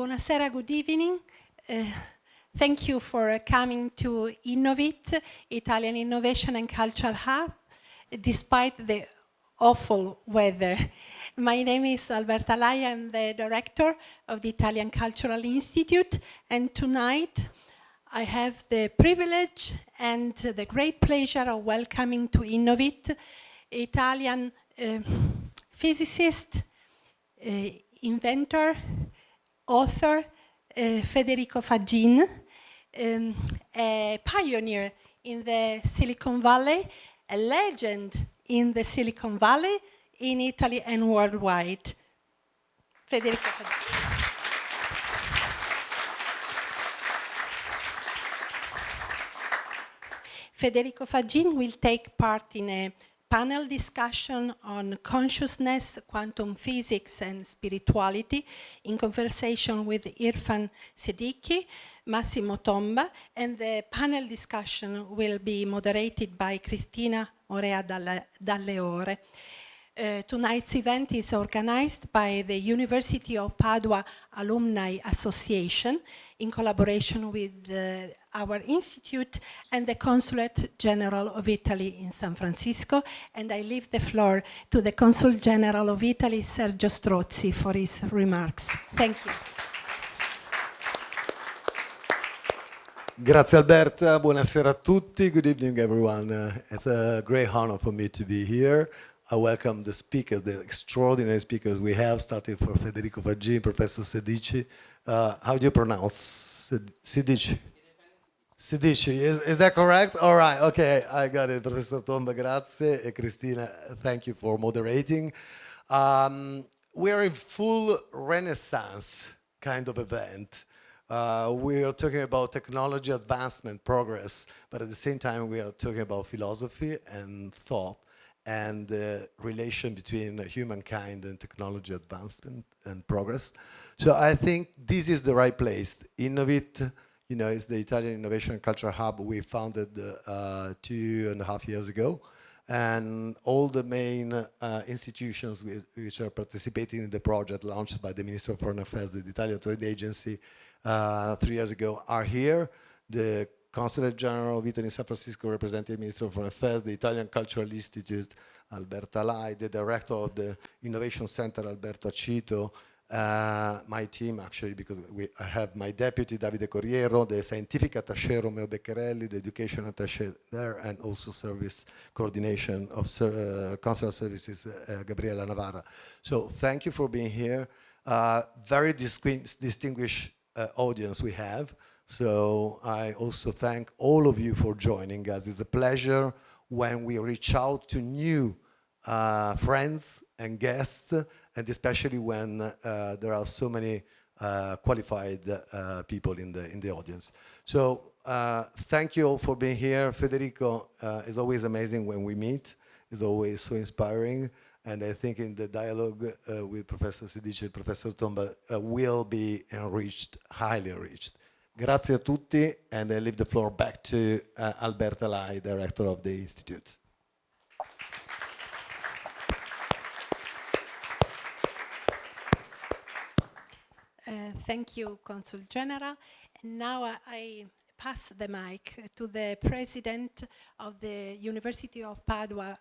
Buonasera, good evening. Thank you for coming to Innovit, Italian Innovation and Culture Hub, despite the awful weather. My name is Alberta Lai, I'm the director of the Italian Cultural Institute, and tonight I have the privilege and the great pleasure of welcoming to Innovit Italian physicist, inventor, author, Federico Faggin, a pioneer in the Silicon Valley, a legend in the Silicon Valley, in Italy and worldwide. Federico Faggin. Federico Faggin will take part in a panel discussion on consciousness, quantum physics, and spirituality in conversation with Irfan Siddiqi, Massimo Tomba, and the panel discussion will be moderated by Cristina Orea Dalle Ore. Tonight's event is organized by the University of Padua Alumni Association in collaboration with our institute and the Consulate General of Italy in San Francisco. And I leave the floor to the Consul General of Italy, Sergio Strozzi, for his remarks. Thank you. Grazie Alberta, buonasera a tutti, good evening everyone. It's a great honor for me to be here. I welcome the speakers, the extraordinary speakers we have, starting from Federico Faggin, Professor Siddiqi. How do you pronounce Siddiqi? Siddiqi, is that correct? All right, okay, I got it. Professor Tomba, grazie. E Cristina, thank you for moderating. We are in full Renaissance kind of event. We are talking about technology advancement, progress, but at the same time we are talking about philosophy and thought and the relation between humankind and technology advancement and progress. So I think this is the right place. Innovit, you know, is the Italian Innovation and Culture Hub we founded 2.5 years ago. And all the main institutions which are participating in the project launched by the Minister of Foreign Affairs, the Italian Trade Agency, 3 years ago are here. The Consulate General of Italy in San Francisco, representing Minister of Foreign Affairs, the Italian Cultural Institute, Alberta Lai, the Director of the Innovation Center, Alberto Acito, my team actually, because I have my deputy, Davide Corriero, the Scientific Attaché, Romeo Beccarelli, the Education Attaché there, and also Service Coordination of Consular Services, Gabriela Navarra. So thank you for being here. Very distinguished audience we have. So I also thank all of you for joining us. It's a pleasure when we reach out to new friends and guests, and especially when there are so many qualified people in the audience. So thank you all for being here. Federico is always amazing when we meet. It's always so inspiring. And I think in the dialogue with Professor Siddiqi and Professor Tomba will be enriched, highly enriched. Grazie a tutti, and I leave the floor back to Alberta Lai, Director of the Institute. Thank you, Consul General. And now I pass the mic to the President of the University of Padua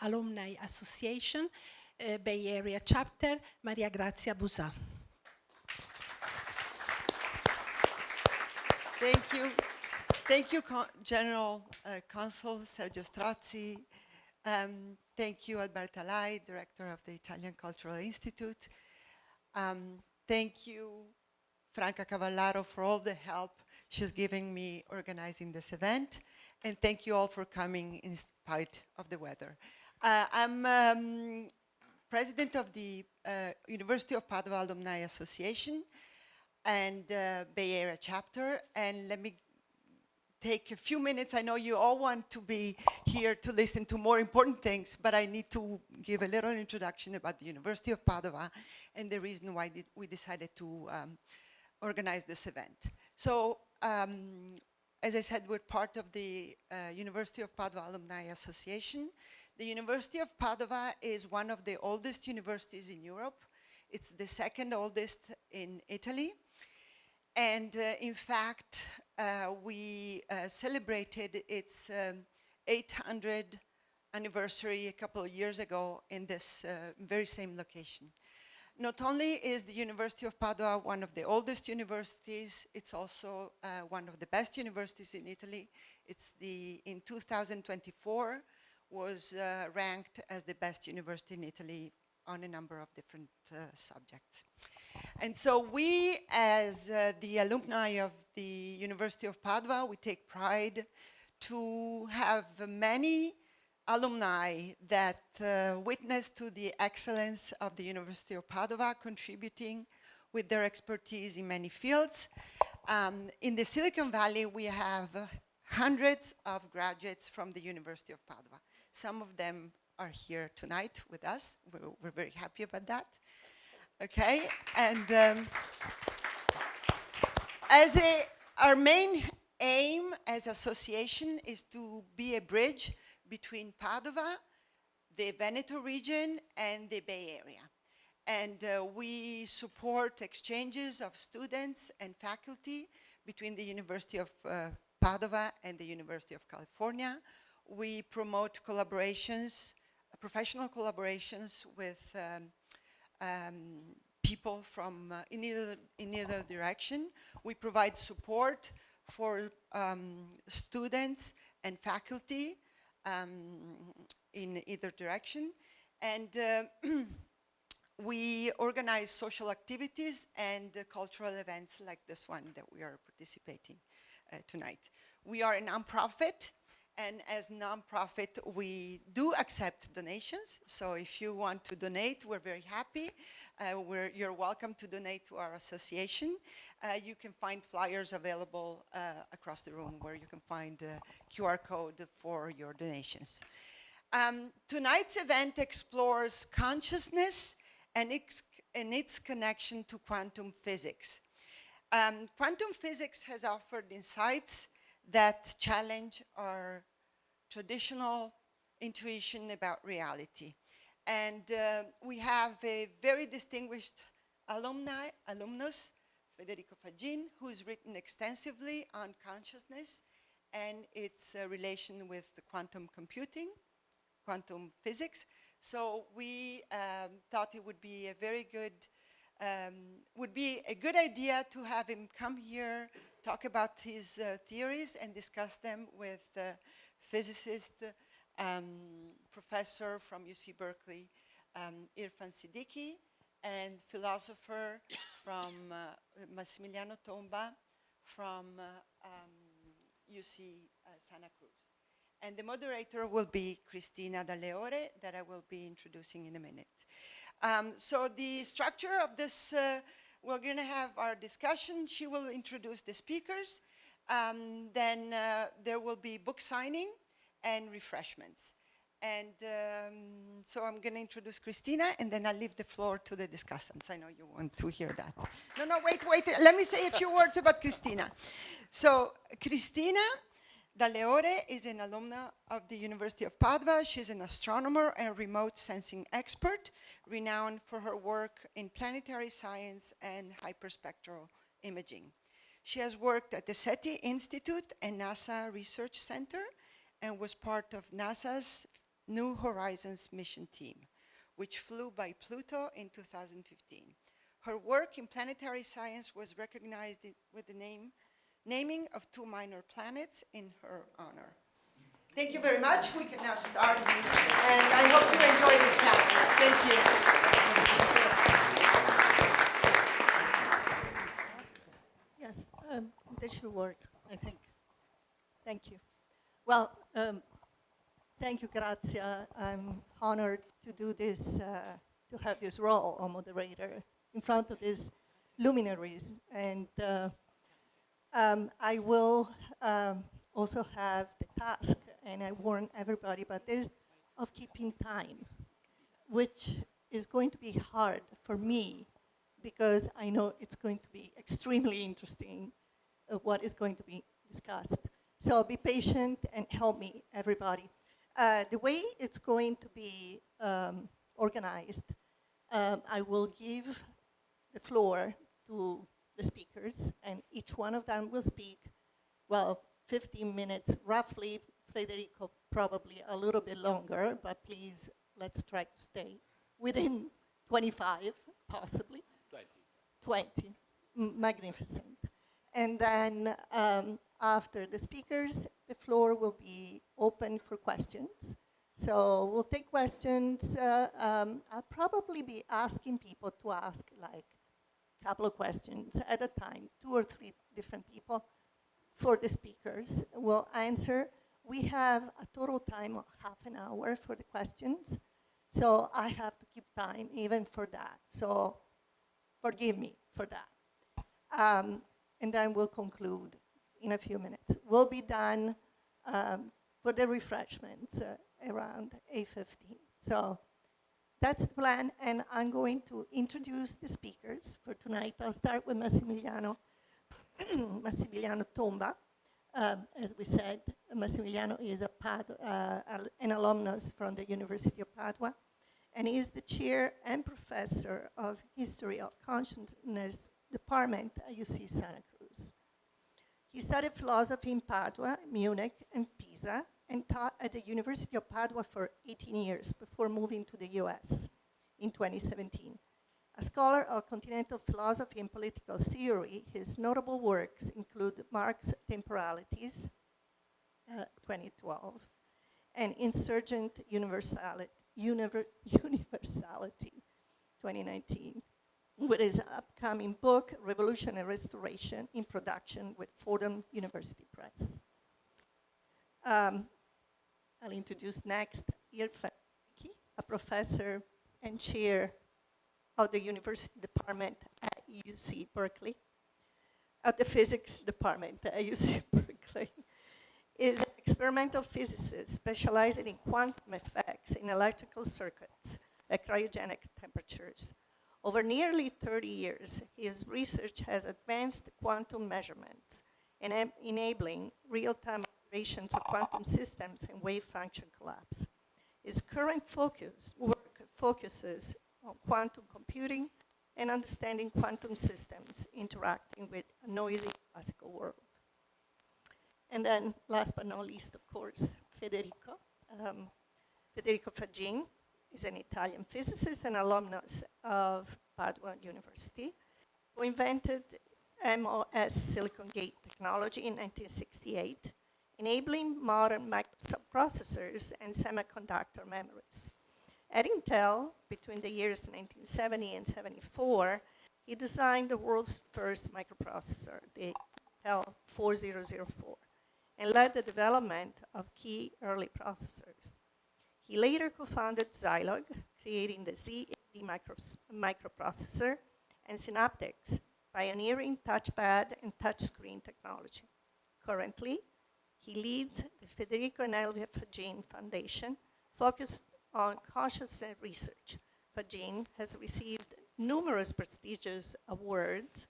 Alumni Association, Bay Area Chapter, Maria Grazia Busà. Thank you. Thank you, General Consul Sergio Strozzi. Thank you, Alberta Lai, Director of the Italian Cultural Institute. Thank you, Franca Cavallaro, for all the help she's giving me organizing this event. And thank you all for coming in spite of the weather. I'm President of the University of Padua Alumni Association and Bay Area Chapter, and let me take a few minutes. I know you all want to be here to listen to more important things, but I need to give a little introduction about the University of Padua and the reason why we decided to organize this event. So, as I said, we're part of the University of Padua Alumni Association. The University of Padua is one of the oldest universities in Europe. It's the second oldest in Italy. And in fact, we celebrated its 800th anniversary a couple of years ago in this very same location. Not only is the University of Padua one of the oldest universities, it's also one of the best universities in Italy. In 2024, was ranked as the best university in Italy on a number of different subjects. And so we, as the alumni of the University of Padua, we take pride to have many alumni that witness to the excellence of the University of Padua, contributing with their expertise in many fields. In the Silicon Valley, we have hundreds of graduates from the University of Padua. Some of them are here tonight with us. We're very happy about that. Okay, and our main aim as association is to be a bridge between Padua, the Veneto region, and the Bay Area. And we support exchanges of students and faculty between the University of Padua and the University of California. We promote collaborations, professional collaborations with people from in either direction. We provide support for students and faculty in either direction. And we organize social activities and cultural events like this one that we are participating tonight. We are a nonprofit, and as nonprofit, we do accept donations. So if you want to donate, we're very happy. You're welcome to donate to our association. You can find flyers available across the room where you can find a QR code for your donations. Tonight's event explores consciousness and its connection to quantum physics. Quantum physics has offered insights that challenge our traditional intuition about reality. And we have a very distinguished alumnus, Federico Faggin, who's written extensively on consciousness and its relation with the quantum computing, quantum physics. So we thought it would be a very good, idea to have him come here, talk about his theories and discuss them with physicist, professor from UC Berkeley, Irfan Siddiqi, and philosopher from Massimiliano Tomba from UC Santa Cruz. And the moderator will be Cristina D'Aleore, that I will be introducing in a minute. So the structure of this, we're going to have our discussion. She will introduce the speakers. Then there will be book signing and refreshments. And so I'm going to introduce Cristina, and then I'll leave the floor to the discussants. I know you want to hear that. No, wait. Let me say a few words about Cristina. So Cristina D'Aleore is an alumna of the University of Padua. She's an astronomer and remote sensing expert, renowned for her work in planetary science and hyperspectral imaging. She has worked at the SETI Institute and NASA Research Center and was part of NASA's New Horizons mission team, which flew by Pluto in 2015. Her work in planetary science was recognized with the naming of 2 minor planets in her honor. Thank you very much. We can now start, and I hope you enjoy this panel. Thank you. Yes, this should work, I think. Thank you. Well, thank you, Grazia. I'm honored to do this, to have this role of moderator in front of these luminaries. And I will also have the task, and I warn everybody about this, of keeping time, which is going to be hard for me because I know it's going to be extremely interesting what is going to be discussed. So be patient and help me, everybody. The way it's going to be organized, I will give the floor to the speakers, and each one of them will speak, well, 15 minutes roughly. Federico, probably a little bit longer, but please, let's try to stay within 25, possibly. 20. Magnificent. And then after the speakers, the floor will be open for questions. So we'll take questions. I'll probably be asking people to ask like a couple of questions at a time, 2 or 3 different people for the speakers will answer. We have a total time of half an hour for the questions. So I have to keep time even for that. So forgive me for that. And then we'll conclude in a few minutes. We'll be done for the refreshments around 8:15. So that's the plan, and I'm going to introduce the speakers for tonight. I'll start with Massimiliano, Massimiliano Tomba. As we said, Massimiliano is an alumnus from the University of Padua, and he is the chair and professor of History of Consciousness Department at UC Santa Cruz. He studied philosophy in Padua, Munich, and Pisa, and taught at the University of Padua for 18 years before moving to the US in 2017. A scholar of continental philosophy and political theory, his notable works include Marx's Temporalities, 2012, and Insurgent Universality, 2019, with his upcoming book, Revolution and Restoration, in production with Fordham University Press. I'll introduce next Irfan Siddiqi, a professor and chair of the University Department at UC Berkeley, at the Physics Department at UC Berkeley. Is an experimental physicist specializing in quantum effects in electrical circuits at cryogenic temperatures. Over nearly 30 years, his research has advanced quantum measurements and enabling real-time observations of quantum systems and wave function collapse. His current work focuses on quantum computing and understanding quantum systems interacting with a noisy classical world. And then, last but not least, of course, Federico. Federico Faggin is an Italian physicist and alumnus of Padua University, who invented MOS silicon gate technology in 1968, enabling modern microprocessors and semiconductor memories. At Intel, between the years 1970 and 74, he designed the world's first microprocessor, the Intel 4004, and led the development of key early processors. He later co-founded Zilog, creating the Z80 microprocessor, and Synaptics, pioneering touchpad and touchscreen technology. Currently, he leads the Federico and Elvia Faggin Foundation, focused on consciousness research. Faggin has received numerous prestigious awards,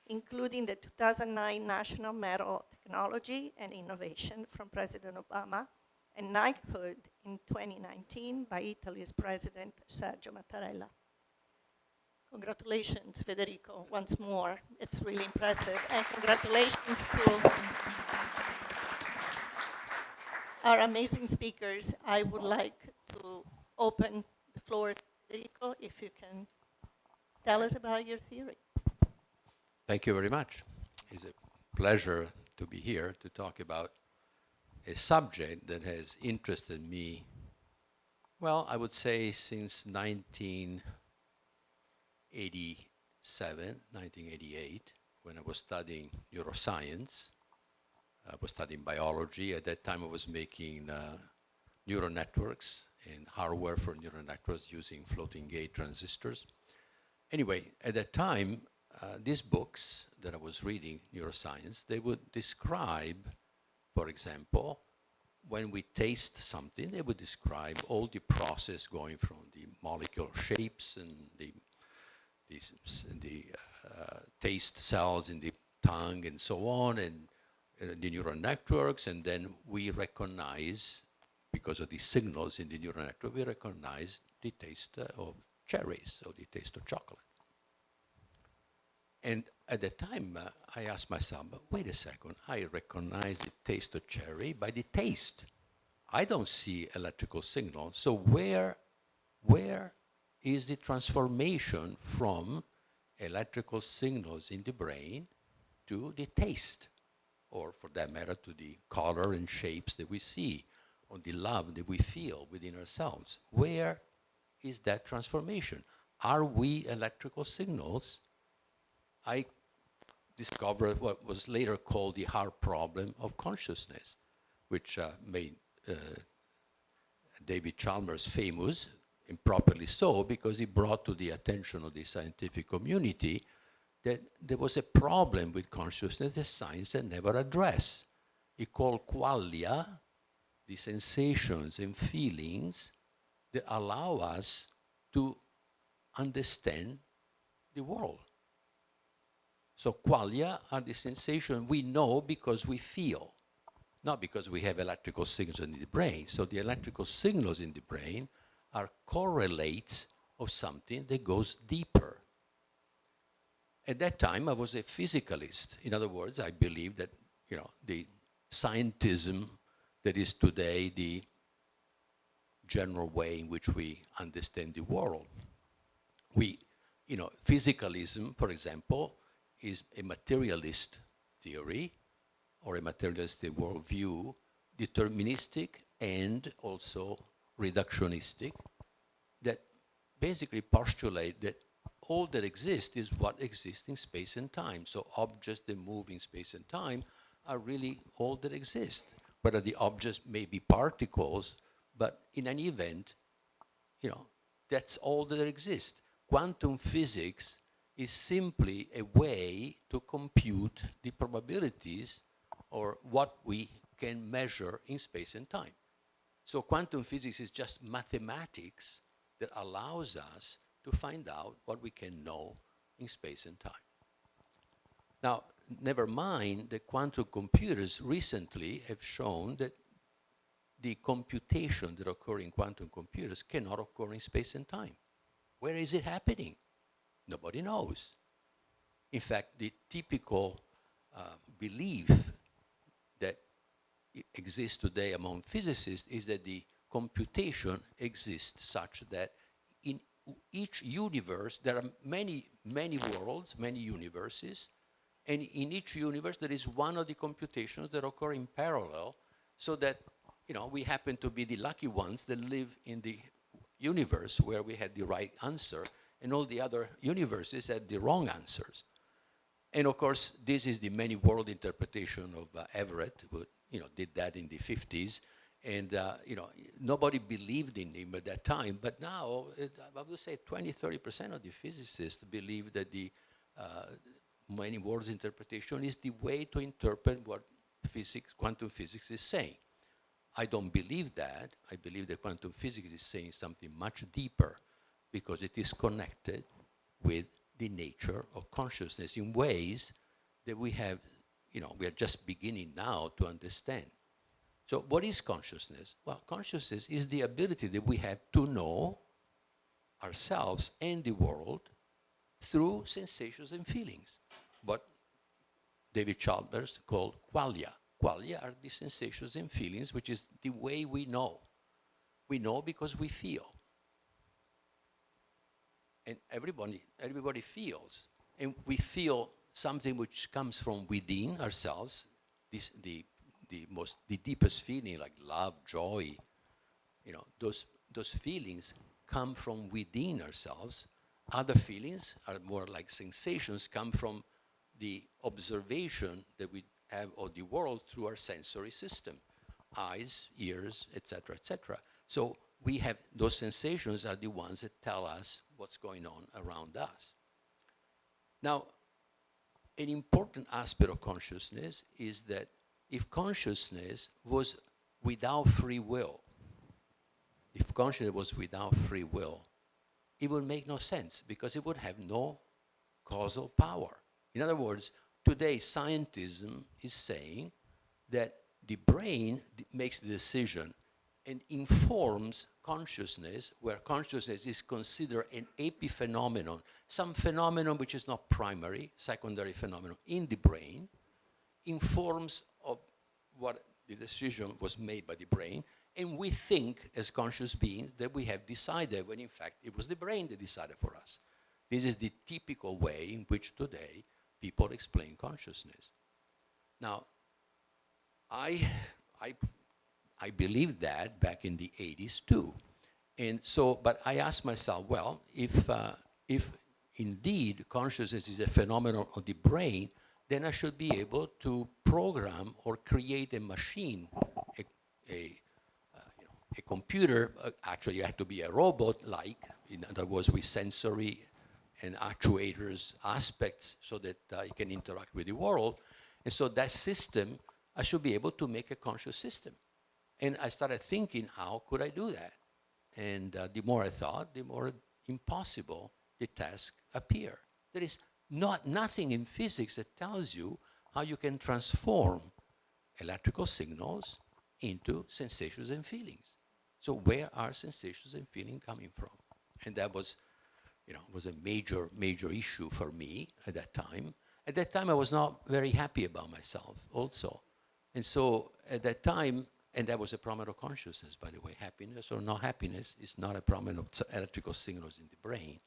including the 2009 National Medal of Technology and Innovation from President Obama, and knighthood in 2019 by Italy's President Sergio Mattarella. Congratulations, Federico, once more. It's really impressive. And congratulations to our amazing speakers. I would like to open the floor to Federico, if you can tell us about your theory. Thank you very much. It's a pleasure to be here to talk about a subject that has interested me, well, I would say since 1987, 1988, when I was studying neuroscience. I was studying biology. At that time, I was making neural networks and hardware for neural networks using floating gate transistors. Anyway, at that time, these books that I was reading, neuroscience, they would describe, for example, when we taste something, they would describe all the process going from the molecular shapes and the taste cells in the tongue and so on, and the neural networks, and then we recognize, because of the signals in the neural network, we recognize the taste of cherries, or the taste of chocolate. And at the time, I asked myself, but wait a second, I recognize the taste of cherry by the taste. I don't see electrical signal. So where is the transformation from electrical signals in the brain to the taste, or for that matter, to the color and shapes that we see, or the love that we feel within ourselves? Where is that transformation? Are we electrical signals? I discovered what was later called the hard problem of consciousness, which made David Chalmers famous, improperly so, because he brought to the attention of the scientific community that there was a problem with consciousness that science had never addressed. He called qualia, the sensations and feelings that allow us to understand the world. So qualia are the sensations we know because we feel, not because we have electrical signals in the brain. So the electrical signals in the brain are correlates of something that goes deeper. At that time, I was a physicalist. In other words, I believed that, the scientism that is today the general way in which we understand the world. Physicalism, for example, is a materialist theory or a materialistic worldview, deterministic and also reductionistic, that basically postulate that all that exists is what exists in space and time. So objects that move in space and time are really all that exist. Whether the objects may be particles, but in any event, that's all that exists. Quantum physics is simply a way to compute the probabilities or what we can measure in space and time. So quantum physics is just mathematics that allows us to find out what we can know in space and time. Now, never mind that quantum computers recently have shown that the computation that occur in quantum computers cannot occur in space and time. Where is it happening? Nobody knows. In fact, the typical belief that exists today among physicists is that the computation exists such that in each universe there are many, many worlds, many universes, and in each universe there is one of the computations that occur in parallel, so that we happen to be the lucky ones that live in the universe where we had the right answer, and all the other universes had the wrong answers. And of course, this is the many world interpretation of Everett, who did that in the 50s. And nobody believed in him at that time. But now, I would say 20-30% of the physicists believe that the many worlds interpretation is the way to interpret what quantum physics is saying. I don't believe that. I believe that quantum physics is saying something much deeper, because it is connected with the nature of consciousness in ways that we are just beginning now to understand. So what is consciousness? Well, consciousness is the ability that we have to know ourselves and the world through sensations and feelings, what David Chalmers called qualia. Qualia are the sensations and feelings, which is the way we know. We know because we feel. And everybody feels. And we feel something which comes from within ourselves, the deepest feeling, like love, joy, those feelings come from within ourselves. Other feelings are more like sensations, come from the observation that we have of the world through our sensory system, eyes, ears, etc., etc. So we have those sensations are the ones that tell us what's going on around us. Now, an important aspect of consciousness is that if consciousness was without free will, it would make no sense, because it would have no causal power. In other words, today scientism is saying that the brain makes the decision, and informs consciousness, where consciousness is considered an epiphenomenon, some phenomenon which is not primary, secondary phenomenon in the brain, informs of what the decision was made by the brain, and we think as conscious beings that we have decided, when in fact it was the brain that decided for us. This is the typical way in which today people explain consciousness. Now, I believed that back in the 80s too. And so, but I asked myself, well, if indeed consciousness is a phenomenon of the brain, then I should be able to program or create a machine, a computer. Actually, you have to be a robot-like, in other words, with sensory and actuators aspects so that it can interact with the world. And so that system, I should be able to make a conscious system. And I started thinking, how could I do that? And the more I thought, the more impossible the task appeared. There is nothing in physics that tells you how you can transform electrical signals into sensations and feelings. So where are sensations and feelings coming from? And that was, was a major, major issue for me at that time. At that time, I was not very happy about myself also. And so at that time, and that was a problem of consciousness, by the way. Happiness or not happiness is not a problem of electrical signals in the brain.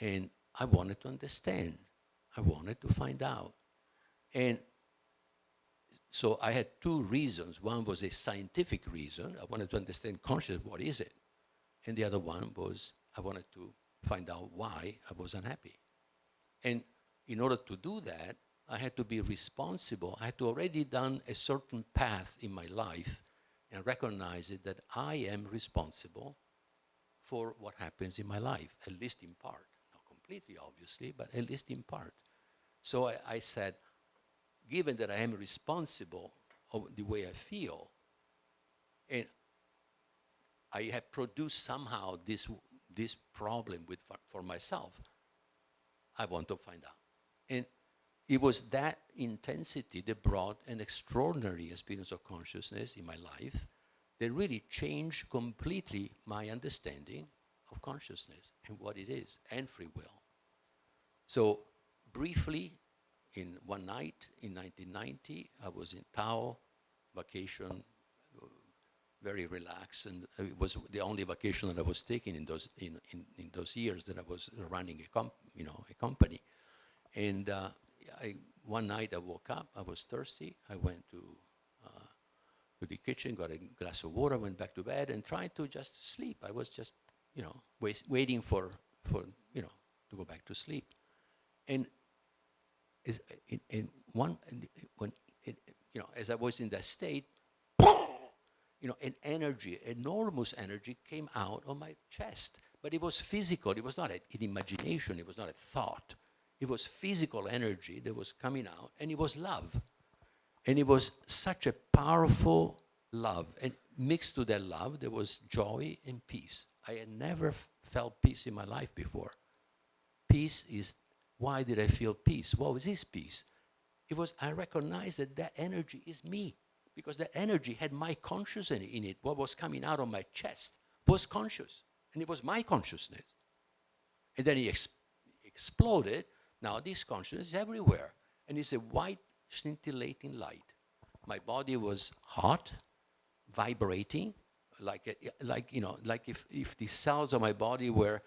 And I wanted to understand. I wanted to find out. And so I had two reasons. One was a scientific reason. I wanted to understand consciousness, what is it? And the other one was I wanted to find out why I was unhappy. And in order to do that, I had to be responsible. I had to already done a certain path in my life and recognize it that I am responsible for what happens in my life, at least in part. Not completely, obviously, but at least in part. So I said, given that I am responsible of the way I feel, and I have produced somehow this problem for myself, I want to find out. And it was that intensity that brought an extraordinary experience of consciousness in my life that really changed completely my understanding of consciousness and what it is, and free will. So briefly, in one night in 1990, I was in Tao, vacation, very relaxed, and it was the only vacation that I was taking in those years that I was running a company. And one night I woke up, I was thirsty, I went to the kitchen, got a glass of water, went back to bed, and tried to just sleep. I was just, waiting for to go back to sleep. And as I was in that state, an energy, enormous energy came out of my chest. But it was physical, it was not an imagination, it was not a thought. It was physical energy that was coming out, and it was love. And it was such a powerful love. And mixed to that love, there was joy and peace. I had never felt peace in my life before. Peace is, why did I feel peace? What was this peace? It was, I recognized that energy is me, because that energy had my consciousness in it. What was coming out of my chest was conscious, and it was my consciousness. And then it exploded. Now this consciousness is everywhere, and it's a white scintillating light. My body was hot, vibrating, like if the cells of my body were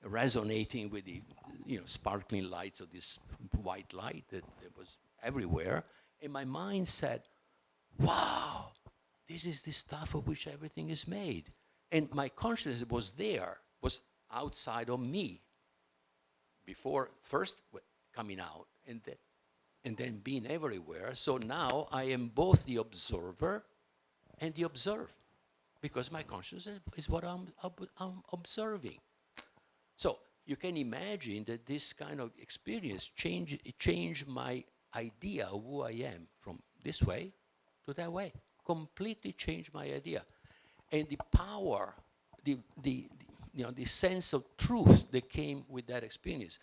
resonating with the sparkling lights of this white light that was everywhere. And my mind said, wow, this is the stuff of which everything is made. And my consciousness was there, was outside of me, before first coming out and then being everywhere. So now I am both the observer and the observed, because my consciousness is what I'm observing. So you can imagine that this kind of experience changed my idea of who I am from this way to that way. Completely changed my idea. And the power, the sense of truth that came with that experience.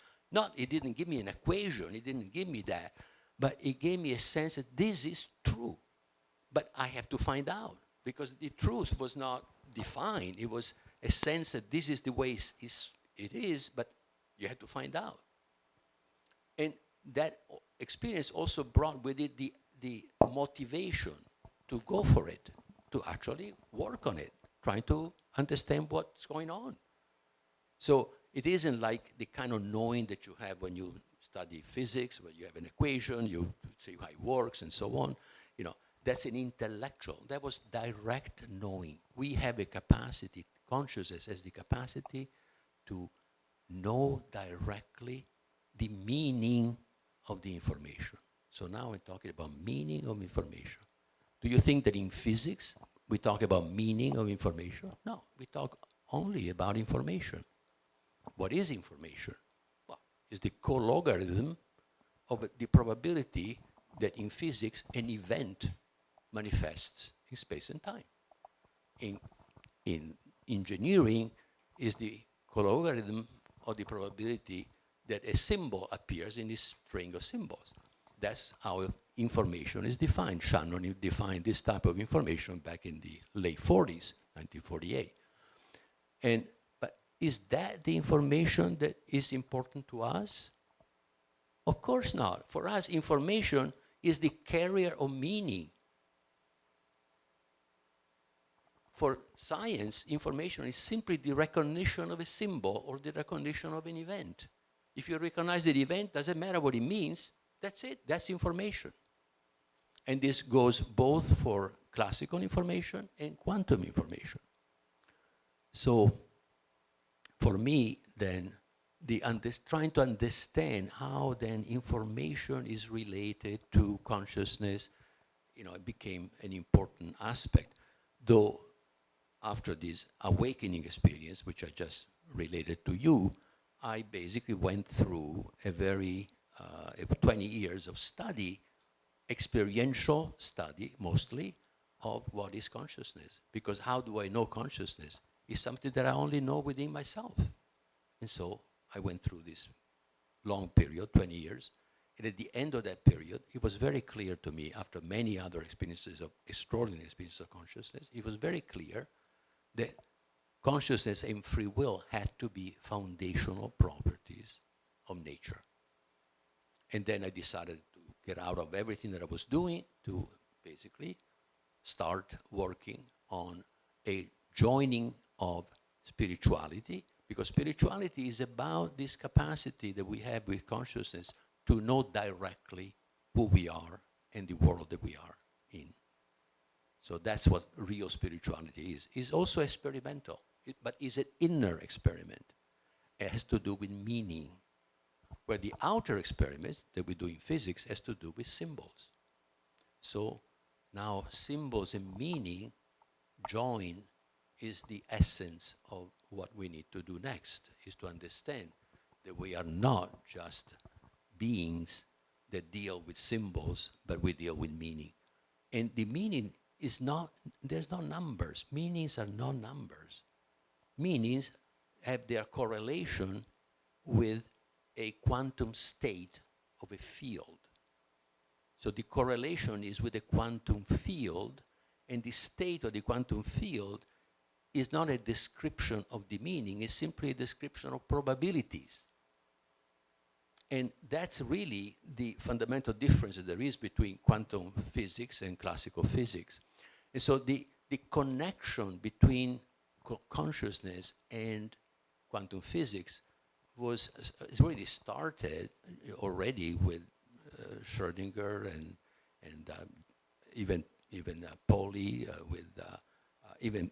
It didn't give me an equation, it didn't give me that, but it gave me a sense that this is true. But I have to find out. because the truth was not defined. It was a sense that this is the way it is, but you had to find out. And that experience also brought with it the motivation to go for it, to actually work on it, trying to understand what's going on. So it isn't like the kind of knowing that you have when you study physics, where you have an equation, you see how it works and so on. You know, that's an intellectual. That was direct knowing. We have a capacity, consciousness has the capacity to know directly the meaning of the information. So now we're talking about meaning of information. Do you think that in physics we talk about meaning of information? No, we talk only about information. What is information? Well, it's the co-logarithm of the probability that in physics an event manifests in space and time. In engineering is the co-logarithm of the probability that a symbol appears in this string of symbols. That's how information is defined. Shannon defined this type of information back in the late 40s, 1948. But is that the information that is important to us? Of course not. For us, information is the carrier of meaning. For science, information is simply the recognition of a symbol or the recognition of an event. If you recognize the event, doesn't matter what it means, that's it, that's information. And this goes both for classical information and quantum information. So for me, then, trying to understand how then information is related to consciousness, it became an important aspect. Though after this awakening experience, which I just related to you, I basically went through a very 20 years of study, experiential study mostly, of what is consciousness. Because how do I know consciousness? It's something that I only know within myself. And so I went through this long period, 20 years. And at the end of that period, it was very clear to me, after many other experiences of extraordinary experiences of consciousness, it was very clear that consciousness and free will had to be foundational properties of nature. And then I decided to get out of everything that I was doing to basically start working on a joining of spirituality, because spirituality is about this capacity that we have with consciousness to know directly who we are and the world that we are in. So that's what real spirituality is. It's also experimental, but it's an inner experiment. It has to do with meaning, where the outer experiments that we do in physics has to do with symbols. So now symbols and meaning join is the essence of what we need to do next, is to understand that we are not just beings that deal with symbols, but we deal with meaning. And the meaning is not, there's no numbers. Meanings are not numbers. Meanings have their correlation with a quantum state of a field. So the correlation is with a quantum field, and the state of the quantum field is not a description of the meaning, it's simply a description of probabilities. And that's really the fundamental difference that there is between quantum physics and classical physics. And so the connection between consciousness and quantum physics was really started already with Schrödinger and even Pauli, with even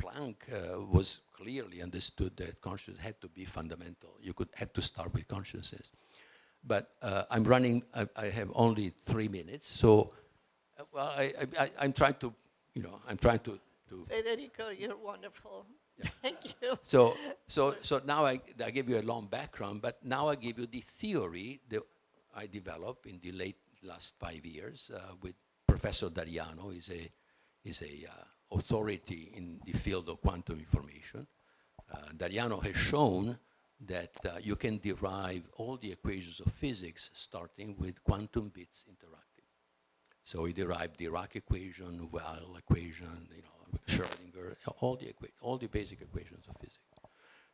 Planck was clearly understood that consciousness had to be fundamental. You had to start with consciousness. But I'm running. I have only 3 minutes, so well, I'm trying to, I'm trying to. Federico, you're wonderful. Yeah. Thank you. So now I gave you a long background, but now I give you the theory that I developed in the last 5 years with Professor Dariano. Is a authority in the field of quantum information. Dariano has shown that you can derive all the equations of physics starting with quantum bits interacting. So he derived the Dirac equation, Nouvelle equation, Schrödinger, all the basic equations of physics.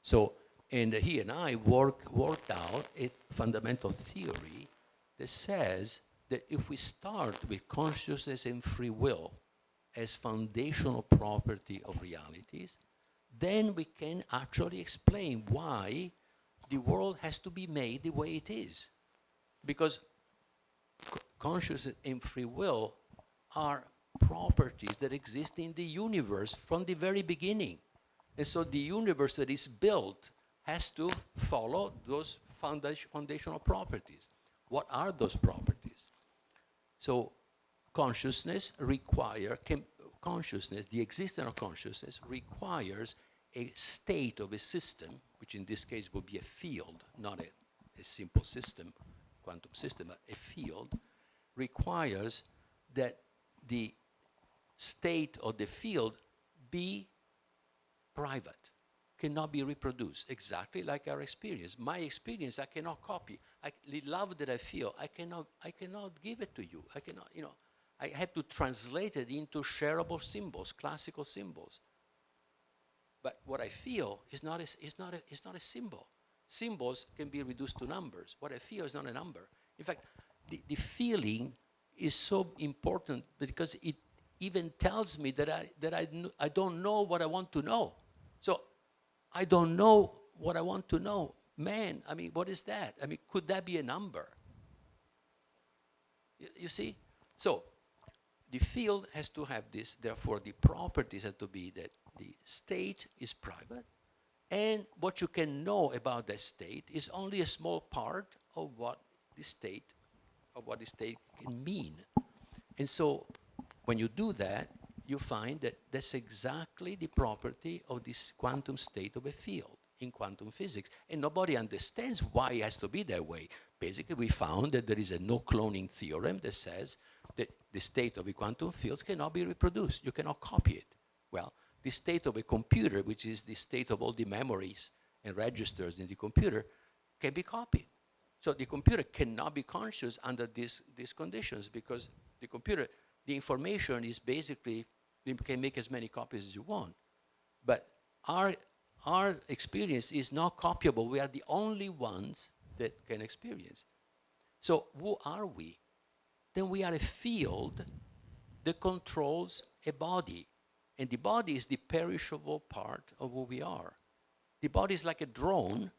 So, and he and I worked out a fundamental theory that says that if we start with consciousness and free will as foundational property of realities, then we can actually explain why the world has to be made the way it is. Because consciousness and free will are properties that exist in the universe from the very beginning. And so the universe that is built has to follow those foundational properties. What are those properties? So consciousness consciousness, the existence of consciousness requires a state of a system, which in this case would be a field, not a simple system, quantum system, but a field, requires that the state of the field be private, cannot be reproduced, exactly like our experience. My experience, I cannot copy. The love that I feel, I cannot give it to you. I cannot, I have to translate it into shareable symbols, classical symbols. But what I feel is not a symbol. Symbols can be reduced to numbers. What I feel is not a number. In fact, the feeling is so important because it even tells me that I don't know what I want to know. So I don't know what I want to know. Man, I mean, what is that? I mean, could that be a number? You see? So the field has to have this, therefore the properties have to be that the state is private, and what you can know about that state is only a small part of what the state can mean. And so when you do that, you find that that's exactly the property of this quantum state of a field in quantum physics. And nobody understands why it has to be that way. Basically, we found that there is a no-cloning theorem that says that the state of the quantum fields cannot be reproduced. You cannot copy it. Well, the state of a computer, which is the state of all the memories and registers in the computer, can be copied. So the computer cannot be conscious under these conditions because the computer, the information is basically, you can make as many copies as you want. But our experience is not copyable. We are the only ones that can experience. So who are we? Then we are a field that controls a body. And the body is the perishable part of who we are. The body is like a drone.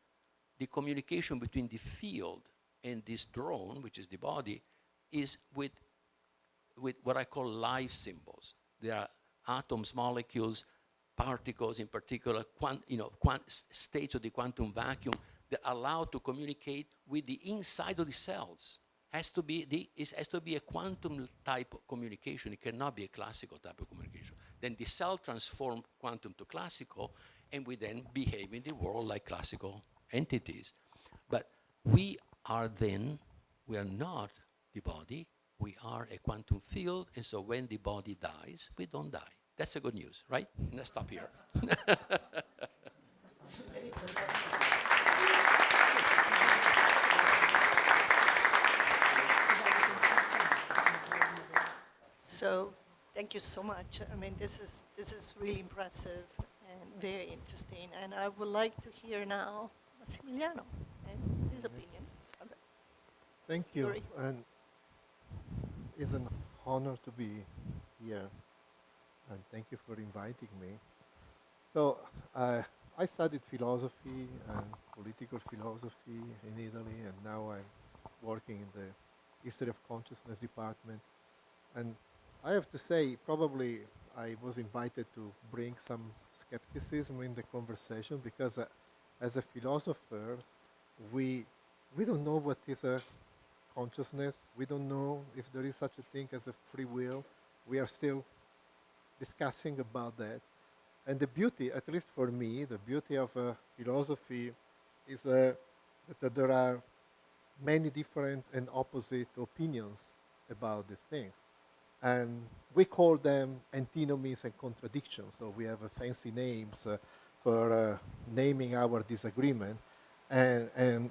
The communication between the field and this drone, which is the body, is with what I call live symbols. There are atoms, molecules, particles, in particular, states of the quantum vacuum that are allowed to communicate with the inside of the cells. It has to be a quantum type of communication. It cannot be a classical type of communication. Then the cell transforms quantum to classical, and we then behave in the world like classical entities. But we are not the body, we are a quantum field, and so when the body dies, we don't die. That's the good news, right? Let's stop here. So thank you so much. I mean, this is really impressive and very interesting. And I would like to hear now Massimiliano and his opinion on the Thank you, theory. and it's an honor to be here, and thank you for inviting me. So I studied philosophy and political philosophy in Italy, and now I'm working in the history of consciousness department. And I have to say, probably I was invited to bring some skepticism in the conversation because as a philosopher, we don't know what is a consciousness. We don't know if there is such a thing as a free will. We are still discussing about that. And the beauty, at least for me, the beauty of philosophy is that there are many different and opposite opinions about these things. And we call them antinomies and contradictions. So we have fancy names for naming our disagreement. And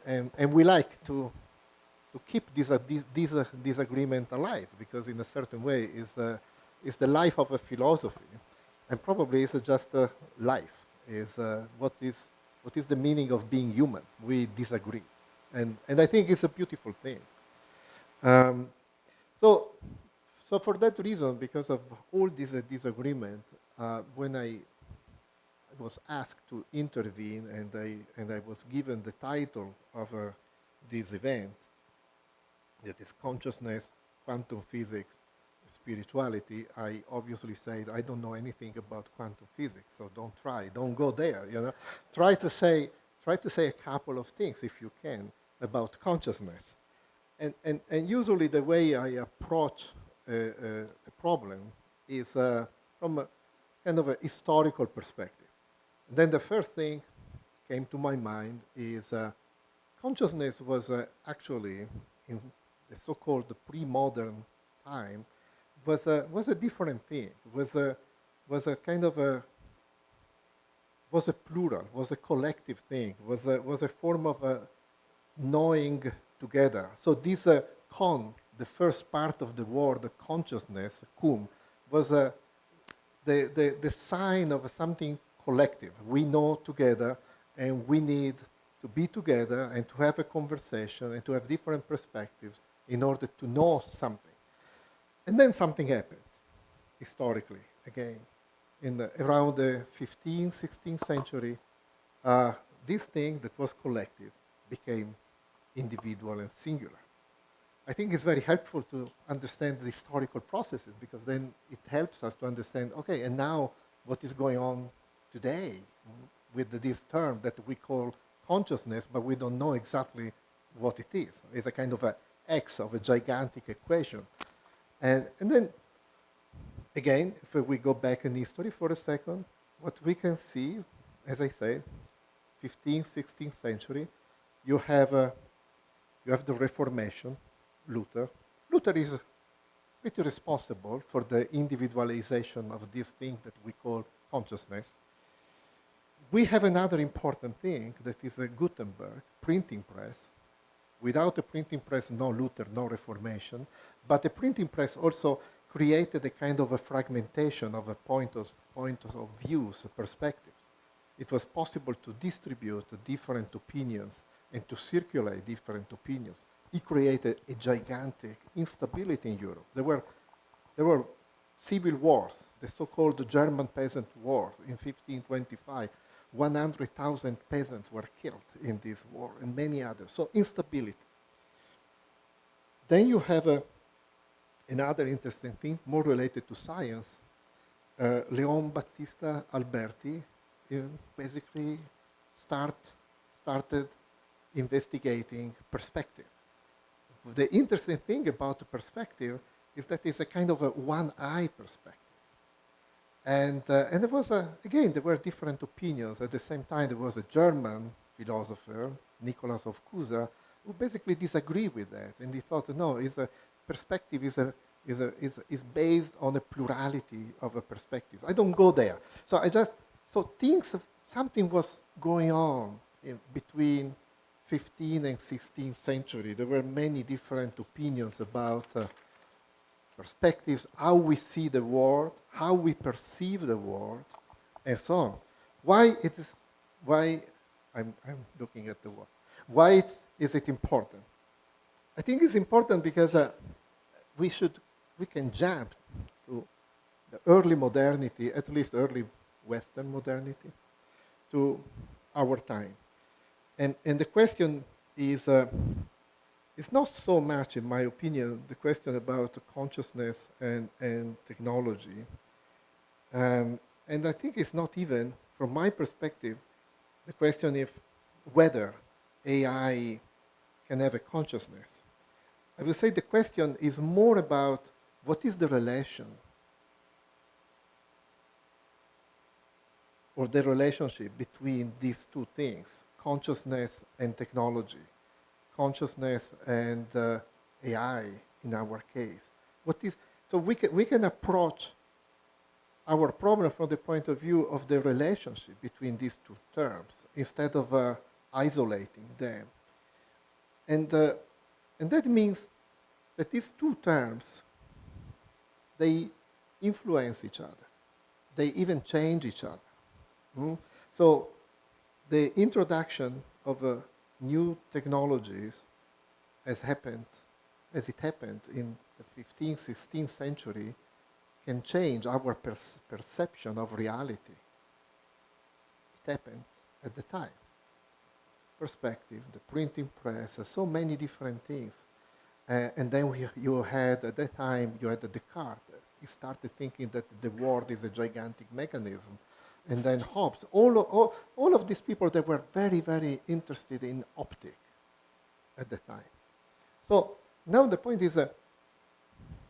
we like to keep this disagreement alive, because in a certain way is the life of a philosophy, and probably it's just life. Is what is the meaning of being human? We disagree, and I think it's a beautiful thing. So for that reason, because of all this disagreement, when I was asked to intervene, and I was given the title of this event, that is consciousness, quantum physics, spirituality, I obviously said, I don't know anything about quantum physics, so don't go there, you know. Try to say a couple of things, if you can, about consciousness. And usually the way I approach a problem is from a kind of a historical perspective. And then the first thing came to my mind is consciousness was actually, in the so-called pre-modern time, was a different thing. Was a kind of a plural, was a collective thing. Was a form of knowing together. So this the first part of the word consciousness, cum, was the sign of something collective. We know together, and we need to be together and to have a conversation and to have different perspectives in order to know something. And then something happened, historically, again. Around the 15th, 16th century, this thing that was collective became individual and singular. I think it's very helpful to understand the historical processes, because then it helps us to understand, okay, and now what is going on today with this term that we call consciousness, but we don't know exactly what it is. It's a kind of an X of a gigantic equation. And then, again, if we go back in history for a second, what we can see, as I said, 15th, 16th century, you have the Reformation, Luther. Luther is pretty responsible for the individualization of this thing that we call consciousness. We have another important thing that is a Gutenberg printing press. Without a printing press, no Luther, no Reformation. But the printing press also created a kind of a fragmentation of a point of views, perspectives. It was possible to distribute different opinions and to circulate different opinions. He created a gigantic instability in Europe. There were civil wars, the so-called German Peasant War in 1525. 100,000 peasants were killed in this war, and many others. So instability. Then you have another interesting thing, more related to science. Leon Battista Alberti basically started investigating perspective. The interesting thing about the perspective is that it's a kind of a one-eye perspective. And there was, again, there were different opinions. At the same time, there was a German philosopher, Nicholas of Cusa, who basically disagreed with that. And he thought, no, perspective is based on a plurality of a perspectives. I don't go there. So something was going on between 15th and 16th century. There were many different opinions about perspectives, how we see the world, how we perceive the world, and so on. Why I'm looking at the world. Why is it important? I think it's important because we can jump to the early modernity, at least early Western modernity, to our time. And the question is, it's not so much, in my opinion, the question about consciousness and technology. And I think it's not even, from my perspective, the question of whether AI can have a consciousness. I would say the question is more about what is the relation or the relationship between these two things, consciousness and technology, consciousness and AI in our case. So we can approach our problem from the point of view of the relationship between these two terms instead of isolating them. And And that means that these two terms, they influence each other. They even change each other. So the introduction of new technologies as it happened in the 15th, 16th century, can change our perception of reality. It happened at the time. Perspective, the printing press, so many different things. And then you had, at that time, you had Descartes. He started thinking that the world is a gigantic mechanism. And then Hobbes, all of these people, they were very, very interested in optics at the time. So now the point is that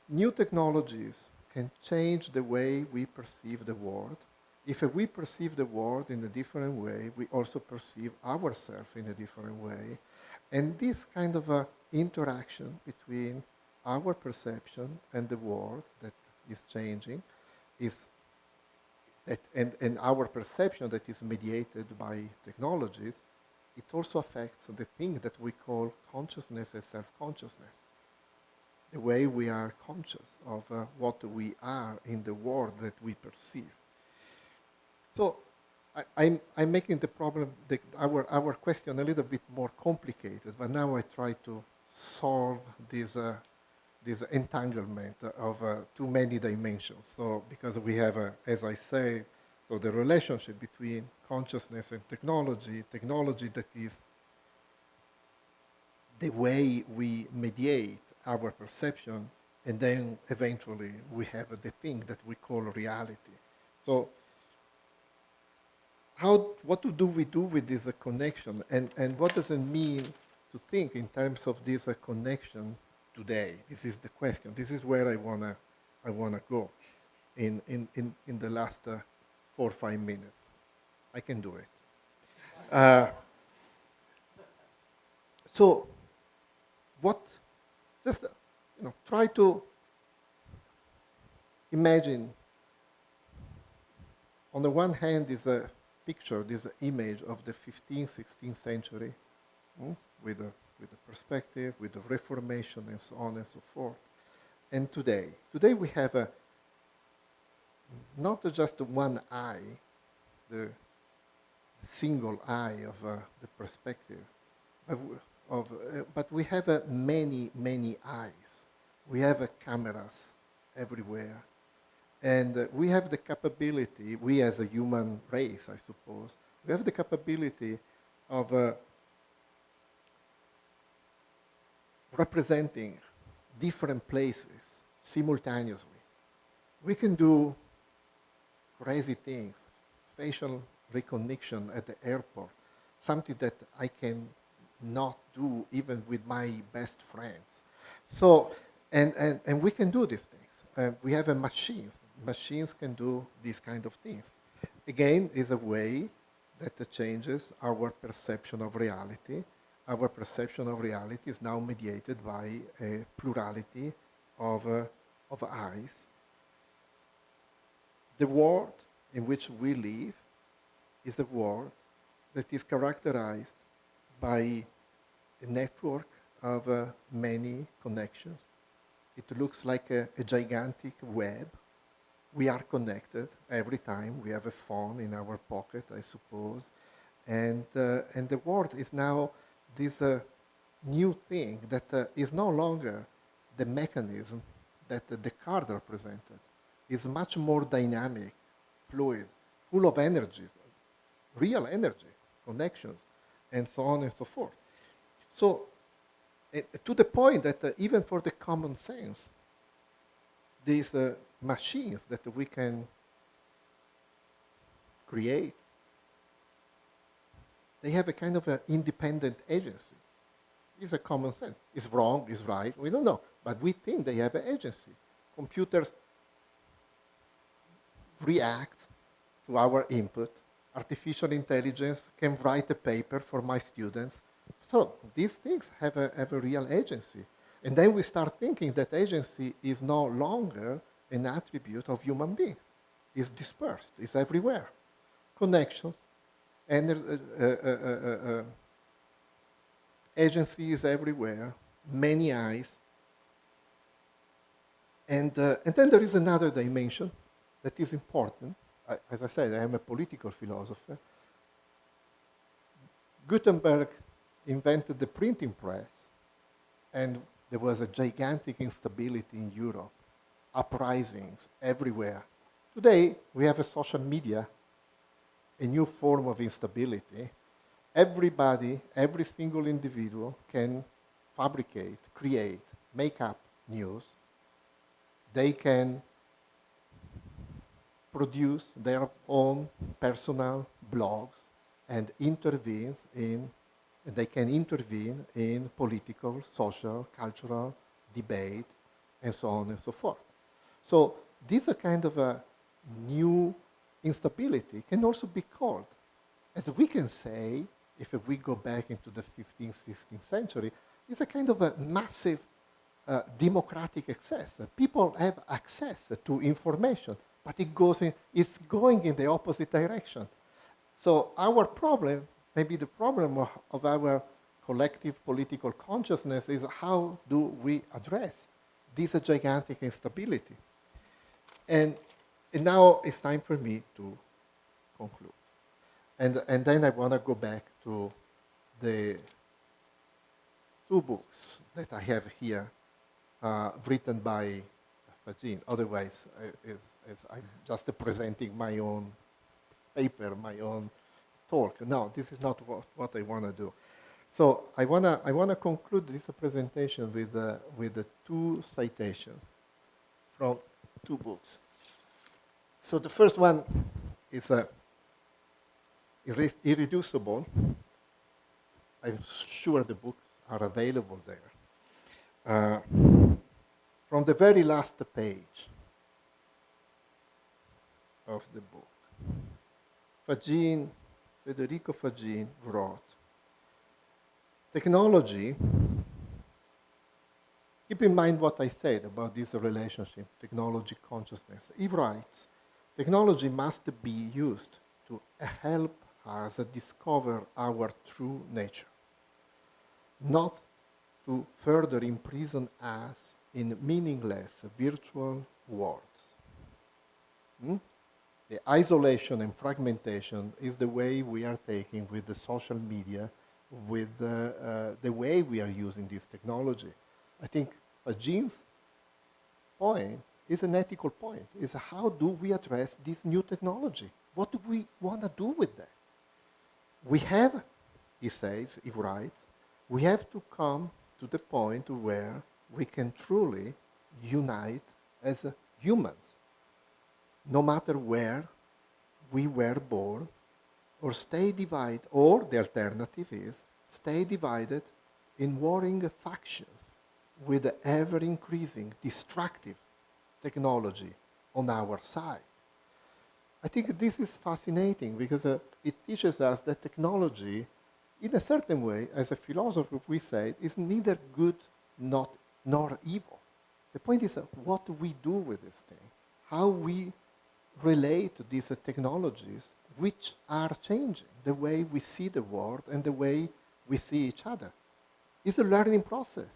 new technologies can change the way we perceive the world. If we perceive the world in a different way, we also perceive ourselves in a different way. And this kind of interaction between our perception and the world that is changing and our perception that is mediated by technologies, it also affects the thing that we call consciousness and self-consciousness. The way we are conscious of what we are in the world that we perceive. So I'm making the problem, our question a little bit more complicated, but now I try to solve this entanglement of too many dimensions. So because we have, as I say, so the relationship between consciousness and technology that is the way we mediate our perception, and then eventually we have the thing that we call reality. So what do we do with this connection, and what does it mean to think in terms of this connection today? This is the question. This is where I wanna go in the last 4 or 5 minutes. I can do it. So just try to imagine. On the one hand is a picture, this image of the 15th, 16th century, with the perspective, with the Reformation, and so on and so forth. And today we have not just one eye, the single eye of the perspective, but we have many, many eyes. We have cameras everywhere. And we have the capability, we as a human race, I suppose, we have the capability of representing different places simultaneously. We can do crazy things, facial recognition at the airport, something that I can not do even with my best friends. So, and we can do these things. We have machines. Machines can do these kind of things. Again, is a way that changes our perception of reality. Our perception of reality is now mediated by a plurality of eyes. The world in which we live is a world that is characterized by a network of many connections. It looks like a gigantic web. We are connected every time. We have a phone in our pocket, I suppose. And the world is now this new thing that is no longer the mechanism that Descartes represented. It's much more dynamic, fluid, full of energies, real energy, connections, and so on and so forth. So to the point that even for the common sense, these machines that we can create, they have a kind of an independent agency. It's a common sense. It's wrong, it's right, we don't know. But we think they have an agency. Computers react to our input. Artificial intelligence can write a paper for my students. So these things have a real agency. And then we start thinking that agency is no longer an attribute of human beings. It's dispersed, it's everywhere. Connections, agency is everywhere. many eyes. And then there is another dimension that is important. As I said, I am a political philosopher. Gutenberg invented the printing press, and there was a gigantic instability in Europe, uprisings everywhere. Today, we have a social media, a new form of instability. Everybody, every single individual can fabricate, create, make up news. They can produce their own personal blogs and they can intervene in political, social, cultural debates, and so on and so forth. So this kind of a new instability can also be called, as we can say, if we go back into the 15th, 16th century, it's a kind of a massive democratic access. People have access to information, but it's going in the opposite direction. So our problem, maybe the problem of our collective political consciousness, is how do we address this gigantic instability? And now it's time for me to conclude. And then I want to go back to the two books that I have here, written by Faggin. Otherwise, I'm just presenting my own paper, my own talk. No, this is not what I want to do. So I wanna conclude this presentation with the two citations from two books. So the first one is Irreducible. I'm sure the books are available there. From the very last page of the book, Federico Faggin wrote, technology, keep in mind what I said about this relationship, technology, consciousness. He writes, technology must be used to help us discover our true nature, not to further imprison us in meaningless virtual worlds. The isolation and fragmentation is the way we are taking with the social media, with the way we are using this technology. I think Faggin's point is an ethical point, is how do we address this new technology? What do we want to do with that? We have, he says, he writes, we have to come to the point where we can truly unite as humans, no matter where we were born, or stay divided, or the alternative is stay divided in warring factions with the ever-increasing destructive technology on our side. I think this is fascinating because it teaches us that technology, in a certain way, as a philosopher, we say, is neither good nor evil. The point is what do we do with this thing? How we relate to these technologies which are changing the way we see the world and the way we see each other. It's a learning process.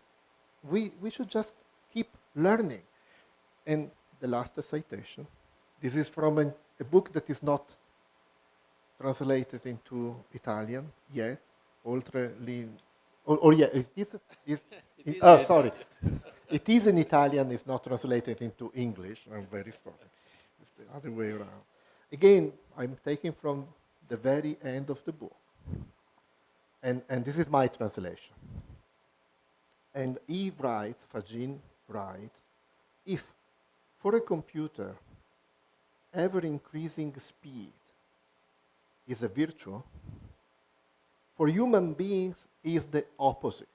We should just keep learning. And the last citation, this is from a book that is not translated into Italian yet. Sorry. It is in Italian, it's not translated into English. I'm very sorry. It's the other way around. Again, I'm taking from the very end of the book. And this is my translation. And he writes, Faggin writes, if for a computer ever-increasing speed is a virtue, for human beings is the opposite.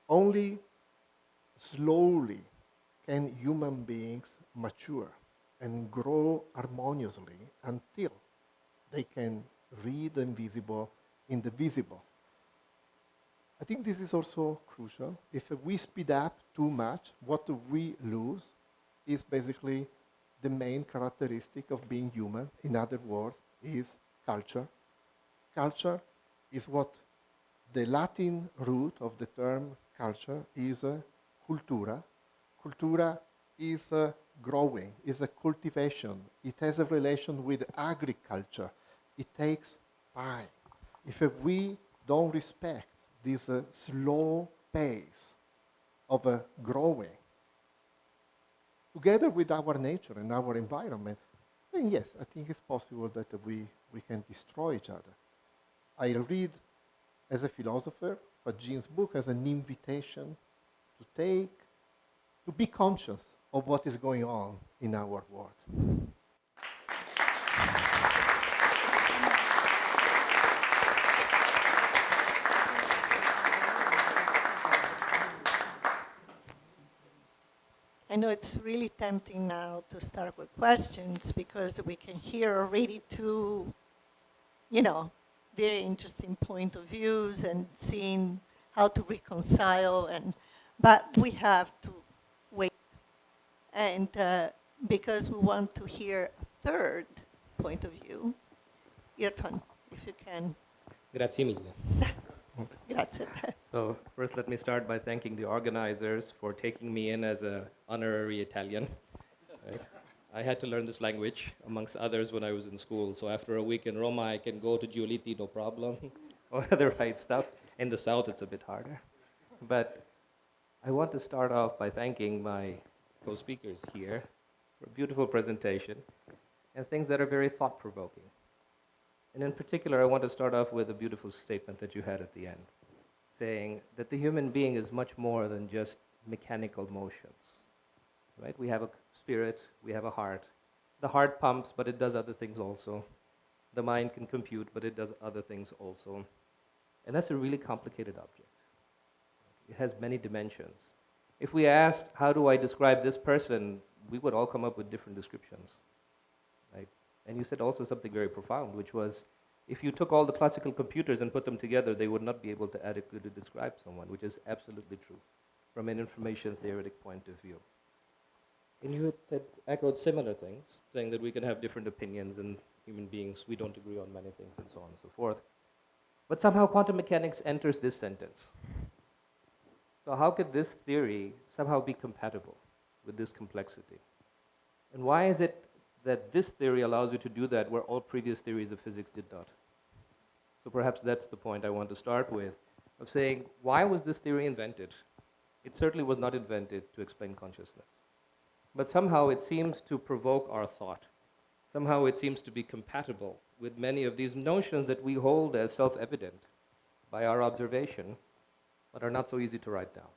Only slowly can human beings mature and grow harmoniously until they can read the invisible in the visible. I think this is also crucial. If we speed up too much, what we lose is basically the main characteristic of being human. In other words, is culture. Culture is what the Latin root of the term culture is cultura. Cultura is growing, is a cultivation. It has a relation with agriculture. It takes time. If we don't respect this slow pace of growing, together with our nature and our environment, then yes, I think it's possible that we can destroy each other. I read, as a philosopher, Faggin's book as an invitation to be conscious of what is going on in our world. I know it's really tempting now to start with questions because we can hear already two, very interesting point of views and seeing how to reconcile, but we have to wait. And because we want to hear a third point of view, Irfan, if you can. Grazie mille. Grazie. So first let me start by thanking the organizers for taking me in as an honorary Italian. Right? I had to learn this language, amongst others, when I was in school. So after a week in Roma, I can go to Giolitti, no problem, or the right stuff. In the South, it's a bit harder. But I want to start off by thanking my co-speakers here for a beautiful presentation and things that are very thought-provoking. And in particular, I want to start off with a beautiful statement that you had at the end, saying that the human being is much more than just mechanical motions. Right? We have a spirit, we have a heart. The heart pumps, but it does other things also. The mind can compute, but it does other things also. And that's a really complicated object. It has many dimensions. If we asked, how do I describe this person, we would all come up with different descriptions. Right? And you said also something very profound, which was, if you took all the classical computers and put them together, they would not be able to adequately describe someone, which is absolutely true from an information theoretic point of view. And you had said, echoed similar things, saying that we can have different opinions and human beings, we don't agree on many things and so on and so forth. But somehow quantum mechanics enters this sentence. So how could this theory somehow be compatible with this complexity? And why is it that this theory allows you to do that where all previous theories of physics did not? So perhaps that's the point I want to start with, of saying, why was this theory invented? It certainly was not invented to explain consciousness. But somehow it seems to provoke our thought. Somehow it seems to be compatible with many of these notions that we hold as self-evident by our observation, but are not so easy to write down.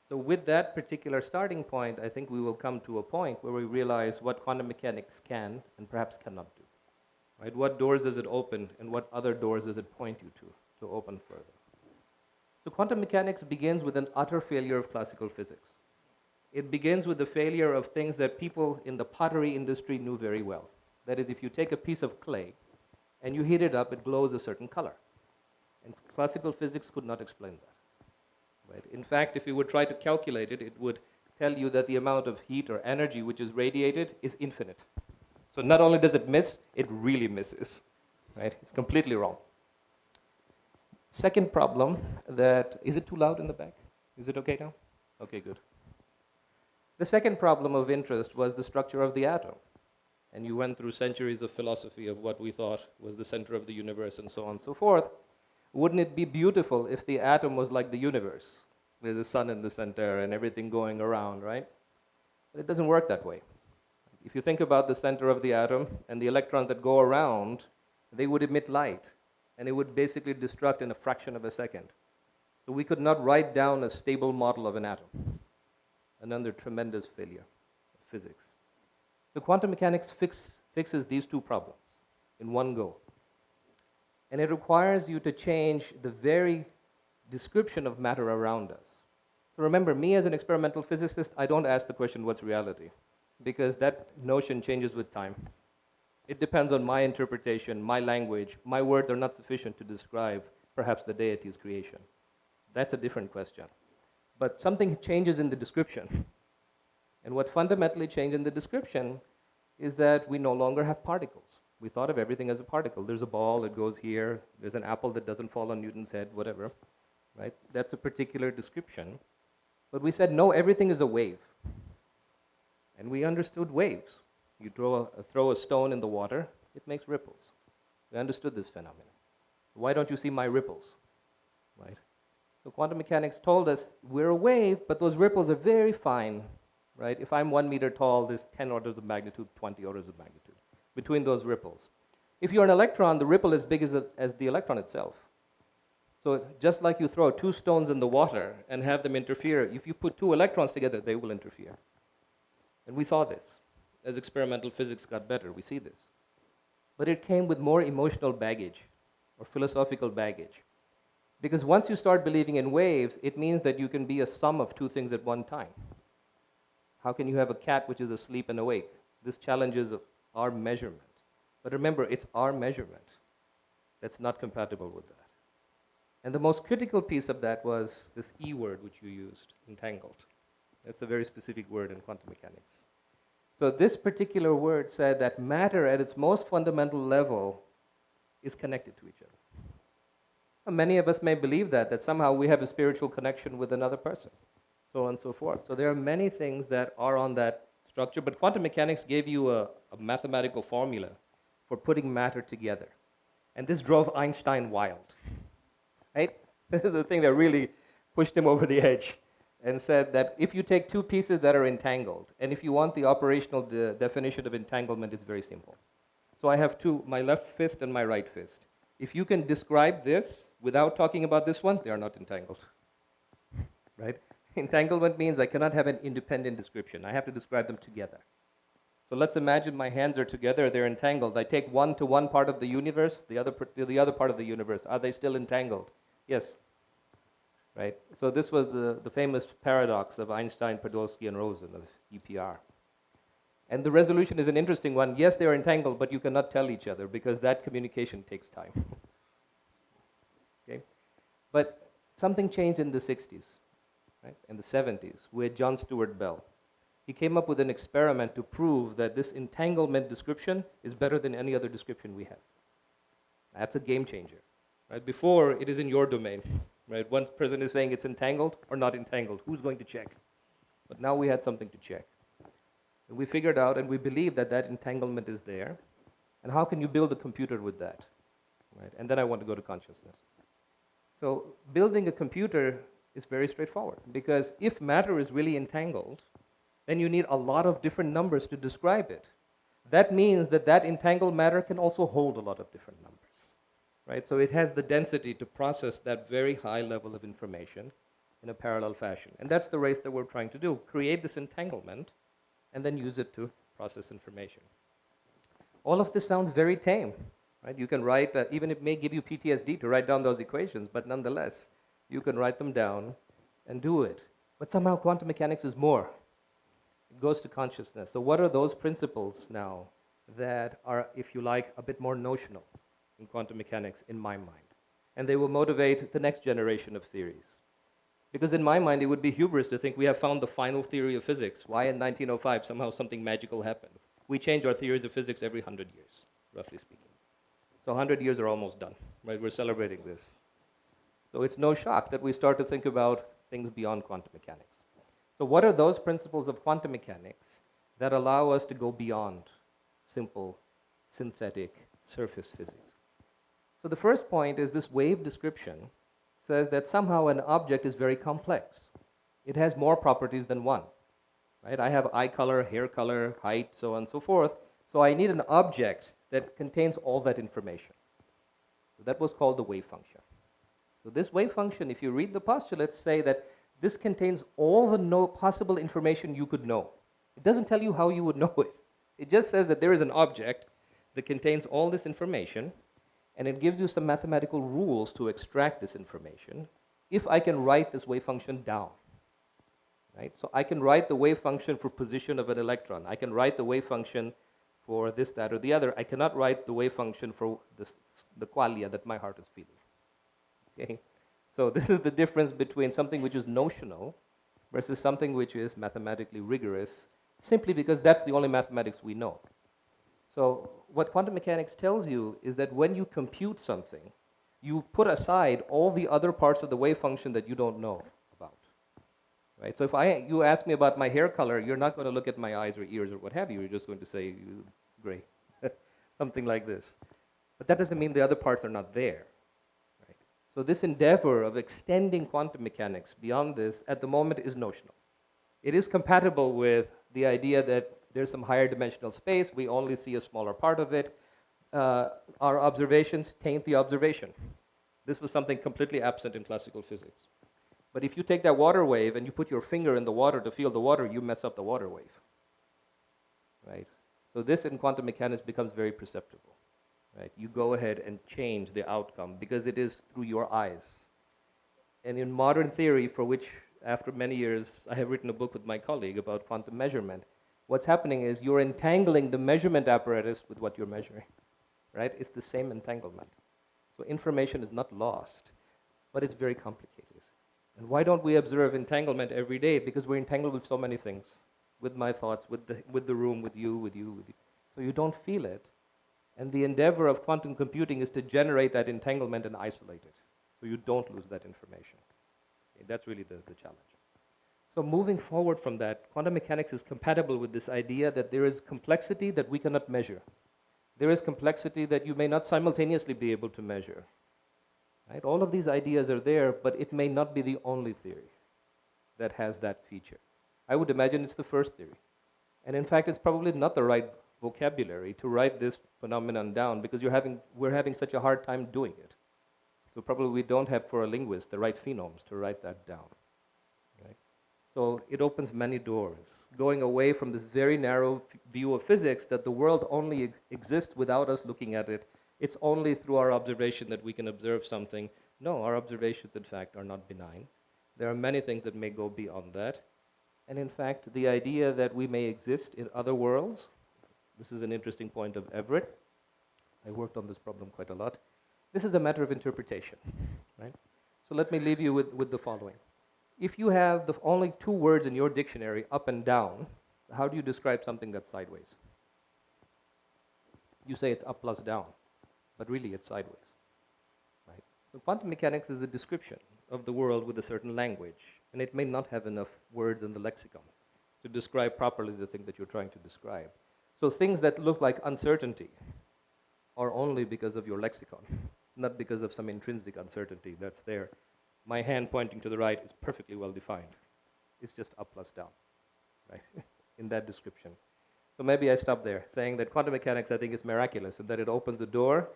So with that particular starting point, I think we will come to a point where we realize what quantum mechanics can and perhaps cannot do. Right? What doors does it open and what other doors does it point you to open further? So quantum mechanics begins with an utter failure of classical physics. It begins with the failure of things that people in the pottery industry knew very well. That is, if you take a piece of clay and you heat it up, it glows a certain color. And classical physics could not explain that. Right? In fact, if you would try to calculate it, it would tell you that the amount of heat or energy which is radiated is infinite. So not only does it miss, it really misses. Right? It's completely wrong. Second problem is it too loud in the back? Is it okay now? Okay, good. The second problem of interest was the structure of the atom. And you went through centuries of philosophy of what we thought was the center of the universe and so on and so forth. Wouldn't it be beautiful if the atom was like the universe, with the sun in the center and everything going around, right? But it doesn't work that way. If you think about the center of the atom and the electrons that go around, they would emit light, and it would basically destruct in a fraction of a second. So we could not write down a stable model of an atom. Another tremendous failure of physics. So quantum mechanics fixes these two problems in one go. And it requires you to change the very description of matter around us. So remember, me as an experimental physicist, I don't ask the question, what's reality? Because that notion changes with time. It depends on my interpretation, my language. My words are not sufficient to describe perhaps the deity's creation. That's a different question. But something changes in the description. And what fundamentally changed in the description is that we no longer have particles. We thought of everything as a particle. There's a ball, it goes here. There's an apple that doesn't fall on Newton's head, whatever. right? That's a particular description. But we said, no, everything is a wave. And we understood waves. You throw a stone in the water, it makes ripples. We understood this phenomenon. Why don't you see my ripples, right? So quantum mechanics told us we're a wave, but those ripples are very fine, right? If I'm 1 meter tall, there's 10 orders of magnitude, 20 orders of magnitude between those ripples. If you're an electron, the ripple is as big as the electron itself. So just like you throw 2 stones in the water and have them interfere, if you put 2 electrons together, they will interfere. And we saw this. As experimental physics got better, we see this. But it came with more emotional baggage or philosophical baggage. Because once you start believing in waves, it means that you can be a sum of 2 things at one time. How can you have a cat which is asleep and awake? This challenges our measurement. But remember, it's our measurement that's not compatible with that. And the most critical piece of that was this E word which you used, entangled. That's a very specific word in quantum mechanics. So this particular word said that matter at its most fundamental level is connected to each other. And many of us may believe that somehow we have a spiritual connection with another person, so on and so forth. So there are many things that are on that structure, but quantum mechanics gave you a mathematical formula for putting matter together. And this drove Einstein wild, right? This is the thing that really pushed him over the edge and said that if you take 2 pieces that are entangled, and if you want the operational definition of entanglement, it's very simple. So I have my left fist and my right fist. If you can describe this without talking about this one, they are not entangled, right? Entanglement means I cannot have an independent description. I have to describe them together. So let's imagine my hands are together, they're entangled. I take one to one part of the universe, the other to the other part of the universe. Are they still entangled? Yes. Right? So this was the famous paradox of Einstein, Podolsky, and Rosen of EPR. And the resolution is an interesting one. Yes, they are entangled, but you cannot tell each other because that communication takes time. Okay? But something changed in the 60s, right? In the 70s, with John Stuart Bell. He came up with an experiment to prove that this entanglement description is better than any other description we have. That's a game changer. Right? Before, it is in your domain. Right? One person is saying it's entangled or not entangled. Who's going to check? But now we had something to check. And we figured out and we believe that that entanglement is there. And how can you build a computer with that? Right? And then I want to go to consciousness. So building a computer is very straightforward because if matter is really entangled, then you need a lot of different numbers to describe it. That means that that entangled matter can also hold a lot of different numbers. Right? So it has the density to process that very high level of information in a parallel fashion. And that's the race that we're trying to do, create this entanglement and then use it to process information. All of this sounds very tame. Right? You can write, even it may give you PTSD to write down those equations, but nonetheless, you can write them down and do it. But somehow quantum mechanics is more. It goes to consciousness. So what are those principles now that are, if you like, a bit more notional in quantum mechanics in my mind? And they will motivate the next generation of theories. Because in my mind, it would be hubris to think we have found the final theory of physics. Why in 1905 somehow something magical happened? We change our theories of physics every 100 years, roughly speaking. So 100 years are almost done, right? We're celebrating this. So it's no shock that we start to think about things beyond quantum mechanics. So what are those principles of quantum mechanics that allow us to go beyond simple, synthetic, surface physics? So the first point is this wave description says that somehow an object is very complex. It has more properties than one. Right? I have eye color, hair color, height, so on and so forth. So I need an object that contains all that information. So that was called the wave function. So this wave function, if you read the postulates, say that this contains all the possible information you could know. It doesn't tell you how you would know it. It just says that there is an object that contains all this information, and it gives you some mathematical rules to extract this information if I can write this wave function down. Right? So I can write the wave function for position of an electron. I can write the wave function for this, that, or the other. I cannot write the wave function for the qualia that my heart is feeling. Okay? So this is the difference between something which is notional versus something which is mathematically rigorous, simply because that's the only mathematics we know. So what quantum mechanics tells you is that when you compute something, you put aside all the other parts of the wave function that you don't know about. Right? So if you ask me about my hair color, you're not going to look at my eyes or ears or what have you. You're just going to say gray, something like this. But that doesn't mean the other parts are not there. Right? So this endeavor of extending quantum mechanics beyond this at the moment is notional. It is compatible with the idea that there's some higher dimensional space, we only see a smaller part of it. Our observations taint the observation. This was something completely absent in classical physics. But if you take that water wave and you put your finger in the water to feel the water, you mess up the water wave. Right? So this in quantum mechanics becomes very perceptible. Right? You go ahead and change the outcome because it is through your eyes. And in modern theory, for which after many years I have written a book with my colleague about quantum measurement, what's happening is you're entangling the measurement apparatus with what you're measuring. Right? It's the same entanglement. So information is not lost, but it's very complicated. And why don't we observe entanglement every day? Because we're entangled with so many things, with my thoughts, with the room, with you. So you don't feel it. And the endeavor of quantum computing is to generate that entanglement and isolate it, so you don't lose that information. Okay, that's really the challenge. So moving forward from that, quantum mechanics is compatible with this idea that there is complexity that we cannot measure. There is complexity that you may not simultaneously be able to measure. Right? All of these ideas are there, but it may not be the only theory that has that feature. I would imagine it's the first theory. And in fact, it's probably not the right vocabulary to write this phenomenon down because we're having such a hard time doing it. So probably we don't have, for a linguist, the right phenomes to write that down. Right? So it opens many doors, going away from this very narrow view of physics that the world only exists without us looking at it. It's only through our observation that we can observe something. No, our observations, in fact, are not benign. There are many things that may go beyond that. And in fact, the idea that we may exist in other worlds, this is an interesting point of Everett. I worked on this problem quite a lot. This is a matter of interpretation, right? So let me leave you with the following. If you have only two words in your dictionary, up and down, how do you describe something that's sideways? You say it's up plus down, but really it's sideways, right? So quantum mechanics is a description of the world with a certain language, and it may not have enough words in the lexicon to describe properly the thing that you're trying to describe. So things that look like uncertainty are only because of your lexicon, not because of some intrinsic uncertainty that's there. My hand pointing to the right is perfectly well defined. It's just up plus down, right, in that description. So maybe I stop there, saying that quantum mechanics, I think, is miraculous and that it opens the door.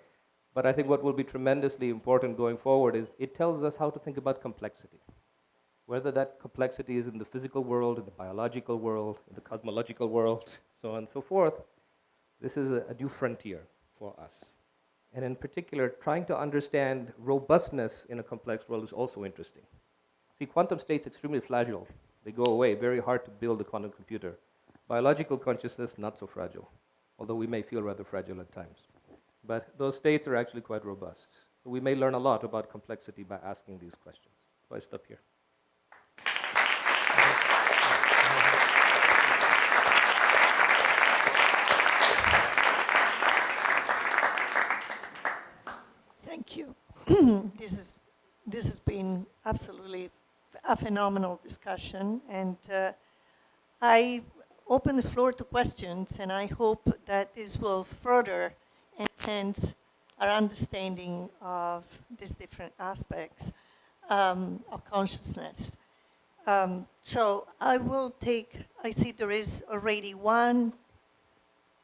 But I think what will be tremendously important going forward is it tells us how to think about complexity. Whether that complexity is in the physical world, in the biological world, in the cosmological world, so on and so forth, this is a new frontier for us. And in particular, trying to understand robustness in a complex world is also interesting. See, quantum states extremely fragile. They go away, very hard to build a quantum computer. Biological consciousness, not so fragile, although we may feel rather fragile at times. But those states are actually quite robust. So we may learn a lot about complexity by asking these questions. So I stop here. Thank you. This has been absolutely a phenomenal discussion, and I open the floor to questions, and I hope that this will further enhance our understanding of these different aspects of consciousness. So I will I see there is already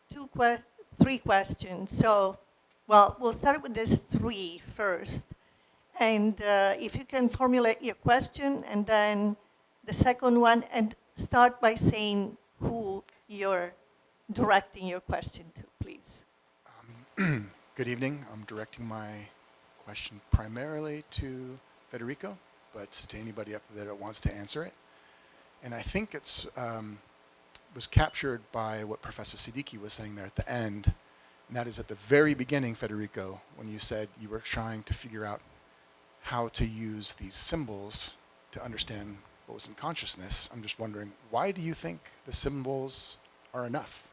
3 questions. So, well, we'll start with these 3 first. And if you can formulate your question, and then the second one, and start by saying who you're directing your question to, please. Good evening. I'm directing my question primarily to Federico, but to anybody up there that wants to answer it. And I think it's was captured by what Professor Siddiqi was saying there at the end, and that is at the very beginning, Federico, when you said you were trying to figure out how to use these symbols to understand what was in consciousness. I'm just wondering, why do you think the symbols are enough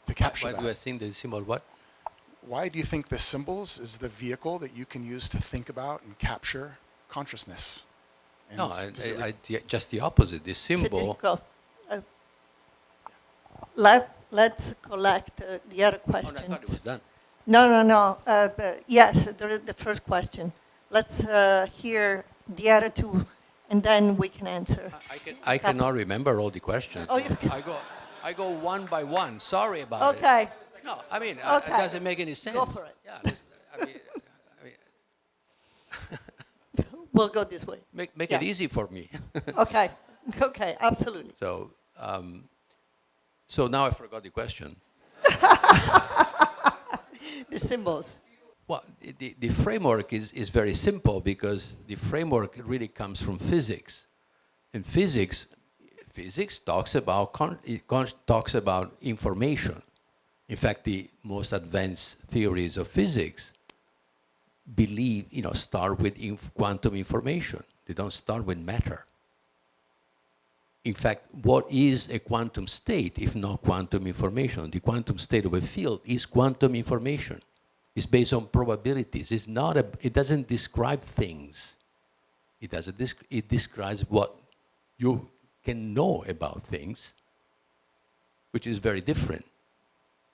to capture that? Why do I think the symbol what? why do you think the symbols is the vehicle that you can use to think about and capture consciousness? And No, just the opposite. The symbol. Federico, let's collect the other Oh, no, I questions. thought it was done. No. But yes, there is the first question. Let's hear the other two, and then we can answer. I cannot remember all the questions. Oh, you can. I go one by one. Sorry about it. Okay. No, I mean, Okay. it doesn't make any sense. Go for it. Yeah, listen, I mean, We'll go this way. make Yeah. it easy for me. Okay. Okay. Absolutely. So, so now I forgot the question. The symbols. Well, the framework is very simple because the framework really comes from physics. And physics talks about information. In fact, the most advanced theories of physics start with quantum information. They don't start with matter. In fact, what is a quantum state if not quantum information? The quantum state of a field is quantum information. It's based on probabilities. It doesn't describe things. It describes what you can know about things, which is very different.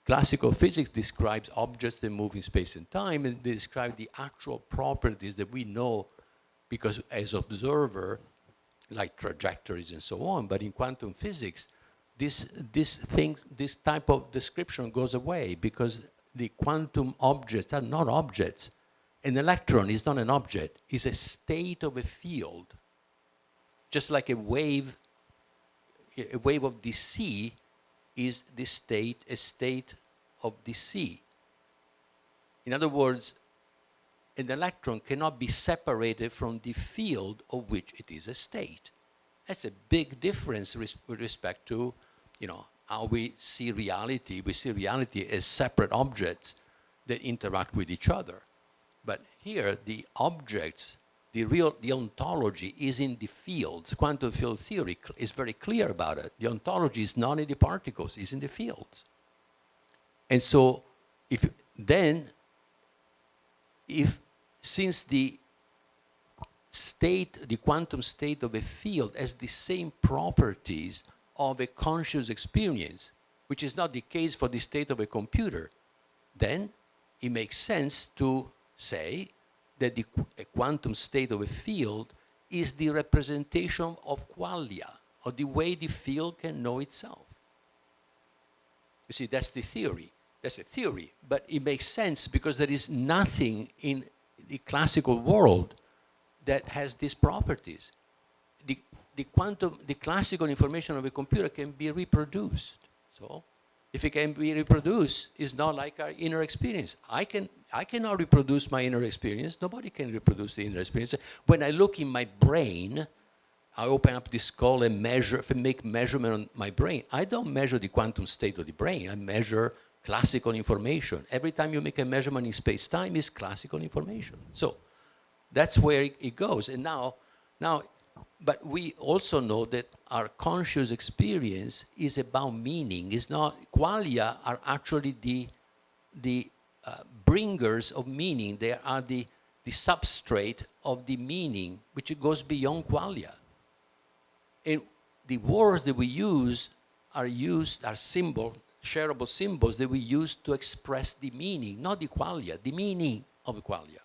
Classical physics describes objects that move in space and time, and they describe the actual properties that we know because as observer, like trajectories and so on. But in quantum physics, this type of description goes away because the quantum objects are not objects. An electron is not an object. It's a state of a field. Just like a wave of the sea is a state of the sea. In other words, an electron cannot be separated from the field of which it is a state. That's a big difference with respect to, how we see reality. We see reality as separate objects that interact with each other. But here, the objects, the ontology is in the fields. Quantum field theory is very clear about it. The ontology is not in the particles, it's in the fields. And so, since the quantum state of a field has the same properties of a conscious experience, which is not the case for the state of a computer, then it makes sense to say that a quantum state of a field is the representation of qualia, or the way the field can know itself. You see, that's the theory. That's a theory, but it makes sense because there is nothing in the classical world that has these properties. The classical information of a computer can be reproduced. So, if it can be reproduced, it's not like our inner experience. I cannot reproduce my inner experience. Nobody can reproduce the inner experience. When I look in my brain, I open up the skull and make measurement on my brain. I don't measure the quantum state of the brain. I measure classical information. Every time you make a measurement in space-time, it's classical information. So that's where it goes. And now, but we also know that our conscious experience is about meaning. It's not, qualia are actually the bringers of meaning. They are the substrate of the meaning, which goes beyond qualia. And the words that we use are shareable symbols that we use to express the meaning, not the qualia, the meaning of qualia.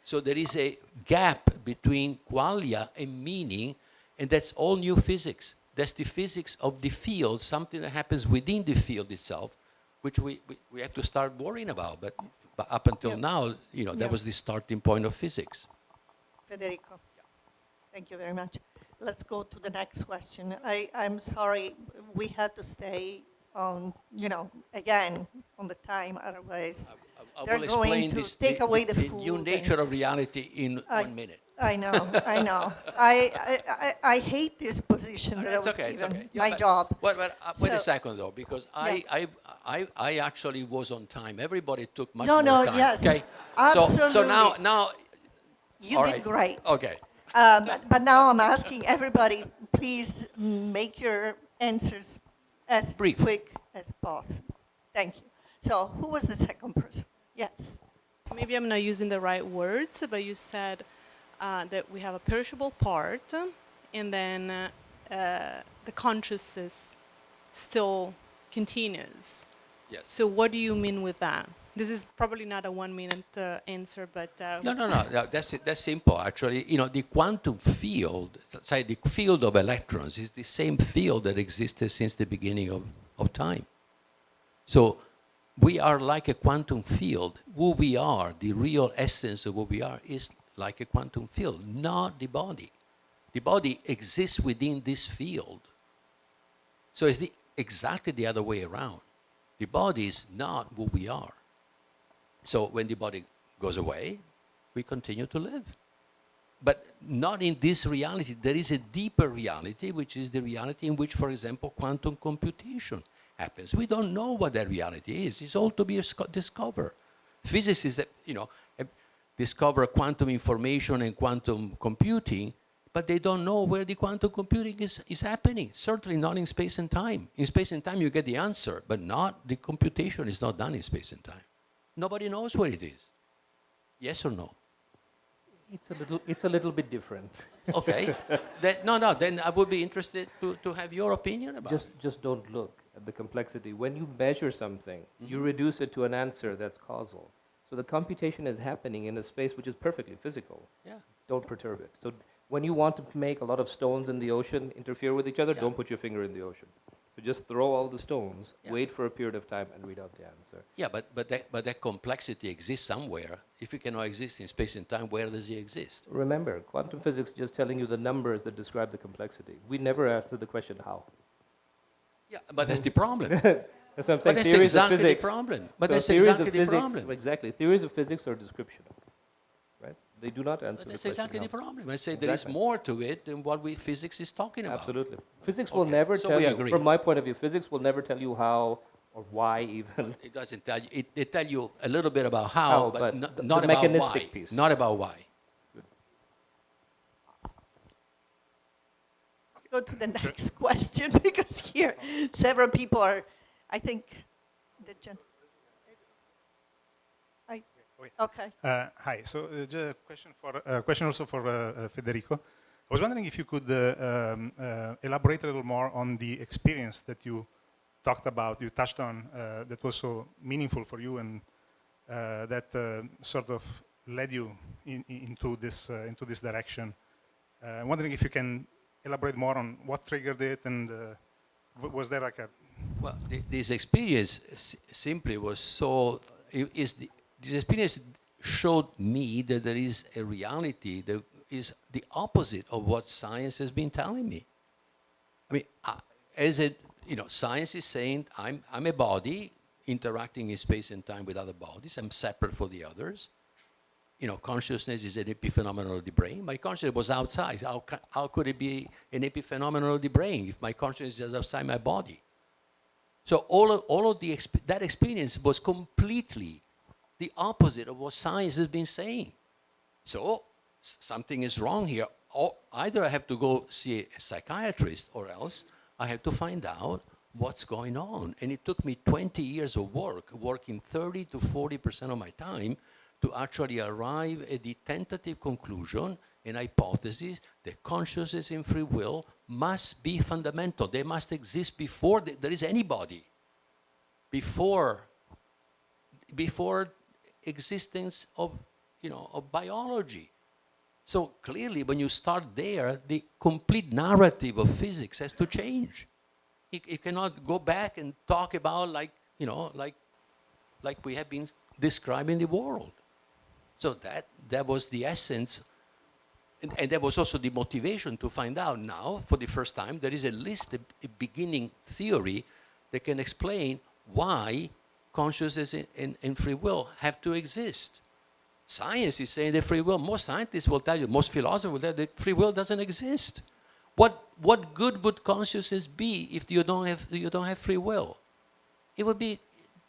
So there is a gap between qualia and meaning, and that's all new physics. That's the physics of the field, something that happens within the field itself, which we have to start worrying about. But up until now, that was the starting point of physics. Federico, thank you very much. Let's go to the next question. I'm sorry, we had to stay on, again, on the time, otherwise they're going to take away the food. The new nature of reality in 1 minute. I know. I hate this position that I was given, my job. Wait a second, though, because I actually was on time. Everybody took much more time. Yes, okay? absolutely. So now you did great. Okay. But now I'm asking everybody, please make your answers as brief, quick as possible. Thank you. So who was the second person? Yes. Maybe I'm not using the right words, but you said that we have a perishable part, and then the consciousness still continues. Yes. So what do you mean with that? This is probably not a 1 minute answer, but No, that's simple. Actually, the quantum field, say the field of electrons, is the same field that existed since the beginning of time. So we are like a quantum field. Who we are, the real essence of who we are, is like a quantum field, not the body. The body exists within this field. So it's exactly the other way around. The body is not who we are. So when the body goes away, we continue to live. But not in this reality. There is a deeper reality, which is the reality in which, for example, quantum computation happens. We don't know what that reality is. It's all to be discovered. Physicists, discover quantum information and quantum computing, but they don't know where the quantum computing is happening. Certainly not in space and time. In space and time, you get the answer, but not the computation is not done in space and time. Nobody knows where it is. Yes or no? It's a little bit different. Okay. Then I would be interested to have your opinion about it. Just don't look at the complexity. When you measure something, you reduce it to an answer that's causal. So the computation is happening in a space which is perfectly physical. Yeah. Don't perturb it. So when you want to make a lot of stones in the ocean interfere with each other, Yeah. don't put your finger in the ocean. So just throw all the stones, Yeah. wait for a period of time, and read out the answer. Yeah, but that complexity exists somewhere. If it cannot exist in space and time, where does it exist? Remember, quantum physics just telling you the numbers that describe the complexity. We never answer the question how. Yeah, but that's the problem. That's what I'm saying. But that's Theories of exactly the physics. problem. But So that's theories of exactly the physics- problem. Exactly. Theories of physics are descriptional, right? They do not answer But the that's question exactly how. the problem. I say there is Exactly. more to it than what physics is talking about. Absolutely. Physics will Okay, never so tell we you, agree. from my point of view, physics will never tell you how or why even. It doesn't tell you. It tell you a little bit about how, How, but but not the about mechanistic why. piece. Not about why. Go to the next question because here several people are, I think, the okay. Hi. So just a question also for Federico. I was wondering if you could elaborate a little more on the experience that you talked about, you touched on, that was so meaningful for you and that sort of led you into this direction. I'm wondering if you can elaborate more on what triggered it and was there like a... Well, this experience simply was so. This experience showed me that there is a reality that is the opposite of what science has been telling me. I mean, science is saying I'm a body interacting in space and time with other bodies. I'm separate from the others. Consciousness is an epiphenomenon of the brain. My consciousness was outside. How could it be an epiphenomenon of the brain if my consciousness is outside my body? So all of that experience was completely the opposite of what science has been saying. So something is wrong here. Or either I have to go see a psychiatrist or else I have to find out what's going on. And it took me 20 years of working 30 to 40% of my time to actually arrive at the tentative conclusion and hypothesis that consciousness and free will must be fundamental. They must exist before there is anybody, before existence of biology. So clearly, when you start there, the complete narrative of physics has to change. You cannot go back and talk about like we have been describing the world. So that was the essence, and that was also the motivation to find out now, for the first time, there is at least a beginning theory that can explain why consciousness and free will have to exist. Science is saying that free will, most scientists will tell you, most philosophers will tell you that free will doesn't exist. What good would consciousness be if you don't have free will? It would be,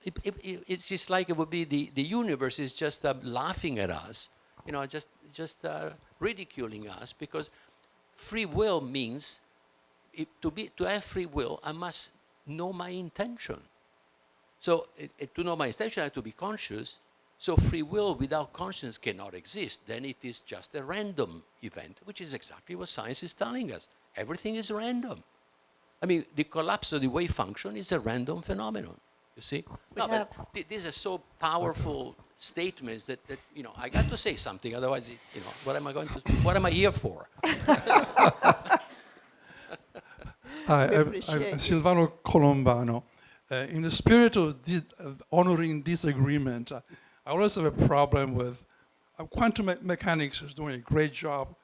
it's just like it would be the universe is just laughing at us, just ridiculing us, because free will means to have free will, I must know my intention. So to know my intention, I have to be conscious. So free will without consciousness cannot exist. Then it is just a random event, which is exactly what science is telling us. Everything is random. I mean, the collapse of the wave function is a random phenomenon, you see? No, but these are so powerful statements that, you know, I got to say something, otherwise, you know, what am I here for? Hi, I'm Silvano Colombano. In the spirit of honoring disagreement, I always have a problem with quantum mechanics is doing a great job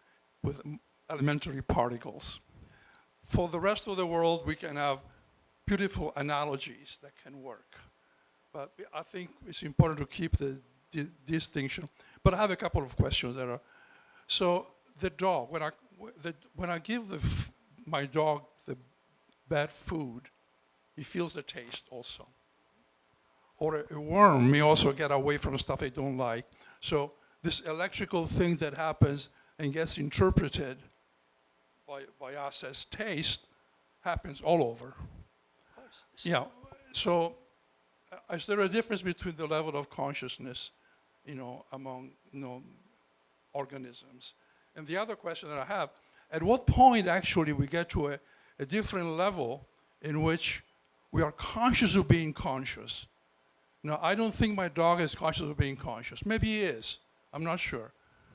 with elementary particles. For the rest of the world, we can have beautiful analogies that can work. But I think it's important to keep the distinction. But I have a couple of questions that are, so the dog, when I give my dog the bad food, he feels the taste also. Or a worm may also get away from stuff they don't like. So this electrical thing that happens and gets interpreted by us as taste happens all over. Of course. Yeah, so is there a difference between the level of consciousness, you know, among, you know, organisms? And the other question that I have, at what point actually we get to a different level in which we are conscious of being conscious? Now, I don't think my dog is conscious of being conscious. Maybe he is, I'm not sure.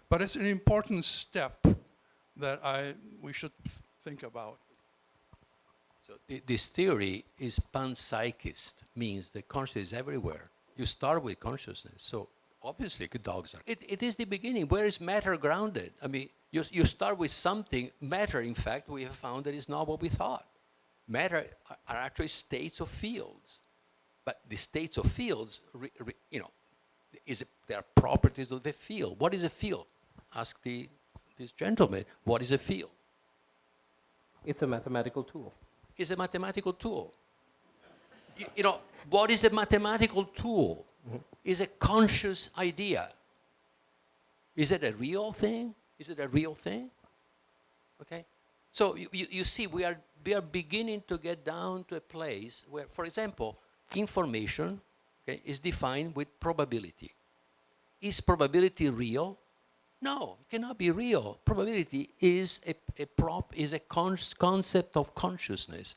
But it's an important step that we should think about. So this theory is panpsychist, means that consciousness is everywhere. You start with consciousness, so obviously dogs are. It is the beginning. Where is matter grounded? I mean, you start with something. Matter, in fact, we have found that is not what we thought. Matter are actually states of fields. But the states of fields, you know, there are properties of the field. What is a field? Ask this gentleman, what is a field? It's a mathematical tool. It's a mathematical tool. You know, what is a mathematical tool? Mm-hmm. Is a conscious idea. Is it a real thing? Is it a real thing? Okay? So you see, we are beginning to get down to a place where, for example, information, okay, is defined with probability. Is probability real? No, it cannot be real. Probability is a concept of consciousness.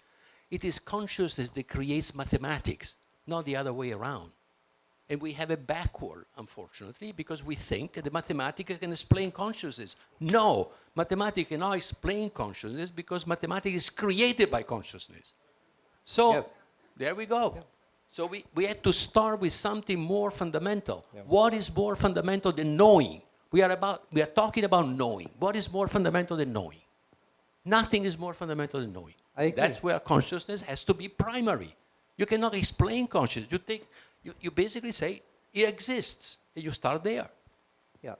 It is consciousness that creates mathematics, not the other way around. And we have a backward, unfortunately, because we think that mathematics can explain consciousness. No, mathematics cannot explain consciousness because mathematics is created by consciousness. So, yes. There we go. Yeah. So we had to start with something more fundamental. Yeah. What is more fundamental than knowing? We are talking about knowing. What is more fundamental than knowing? Nothing is more fundamental than knowing. I agree. That's where consciousness has to be primary. You cannot explain consciousness. You basically say it exists, and you start there. Yeah.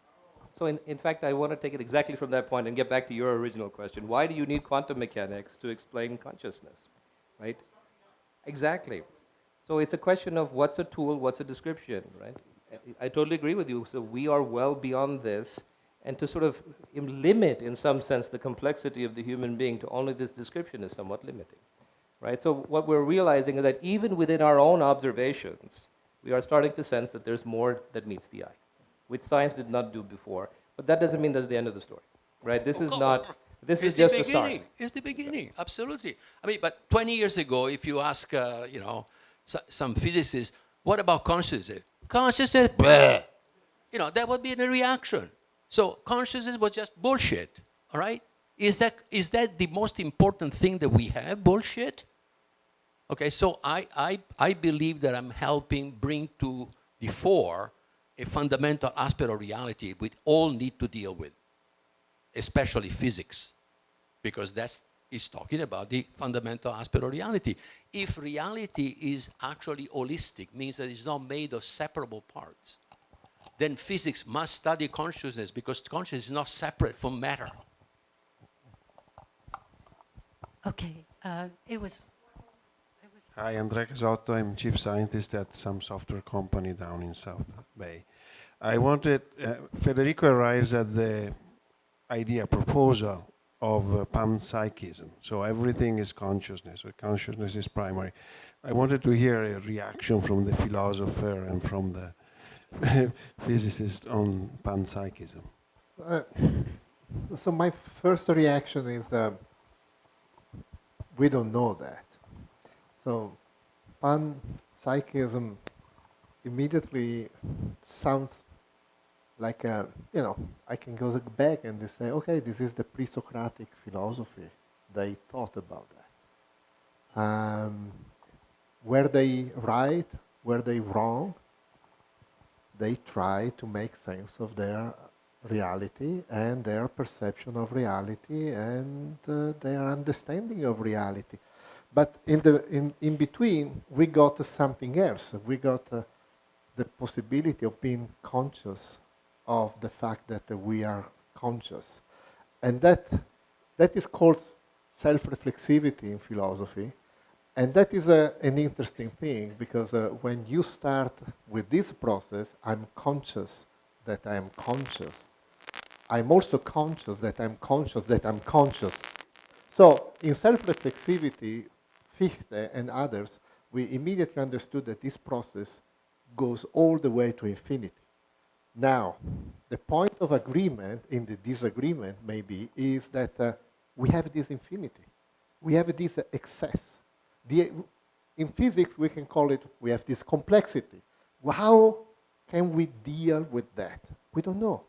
So in fact, I want to take it exactly from that point and get back to your original question. Why do you need quantum mechanics to explain consciousness, right? Exactly. So it's a question of what's a tool, what's a description, right? I totally agree with you. So we are well beyond this, and to sort of limit, in some sense, the complexity of the human being to only this description is somewhat limiting, right? So what we're realizing is that even within our own observations, we are starting to sense that there's more that meets the eye, which science did not do before. But that doesn't mean that's the end of the story, right? This is not. This is just the start. It's the beginning, absolutely. I mean, but 20 years ago, if you ask, you know, some physicists, what about consciousness? Consciousness, bleh. You know, that would be the reaction. So consciousness was just bullshit, all right? Is that the most important thing that we have, bullshit? Okay, so I believe that I'm helping bring to the fore a fundamental aspect of reality we all need to deal with, especially physics, because is talking about the fundamental aspect of reality. If reality is actually holistic, means that it's not made of separable parts, then physics must study consciousness because consciousness is not separate from matter. Okay, it was. Hi, Andrea Casotto. I'm chief scientist at some software company down in South Bay. I wanted, Federico arrives at the proposal of panpsychism. So everything is consciousness, or consciousness is primary. I wanted to hear a reaction from the philosopher and from the physicist on panpsychism? So my first reaction is we don't know that. So panpsychism immediately sounds like I can go back and they say, okay, this is the pre-Socratic philosophy. They thought about that. Were they right? Were they wrong? They try to make sense of their reality and their perception of reality and their understanding of reality. But in between, we got something else. We got the possibility of being conscious of the fact that we are conscious. And that is called self-reflexivity in philosophy. And that is an interesting thing, because when you start with this process, I'm conscious that I am conscious. I'm also conscious that I'm conscious that I'm conscious. So in self-reflexivity, Fichte and others, we immediately understood that this process goes all the way to infinity. Now, the point of agreement in the disagreement maybe is that we have this infinity. We have this excess. In physics, we can call it, we have this complexity. How can we deal with that? We don't know.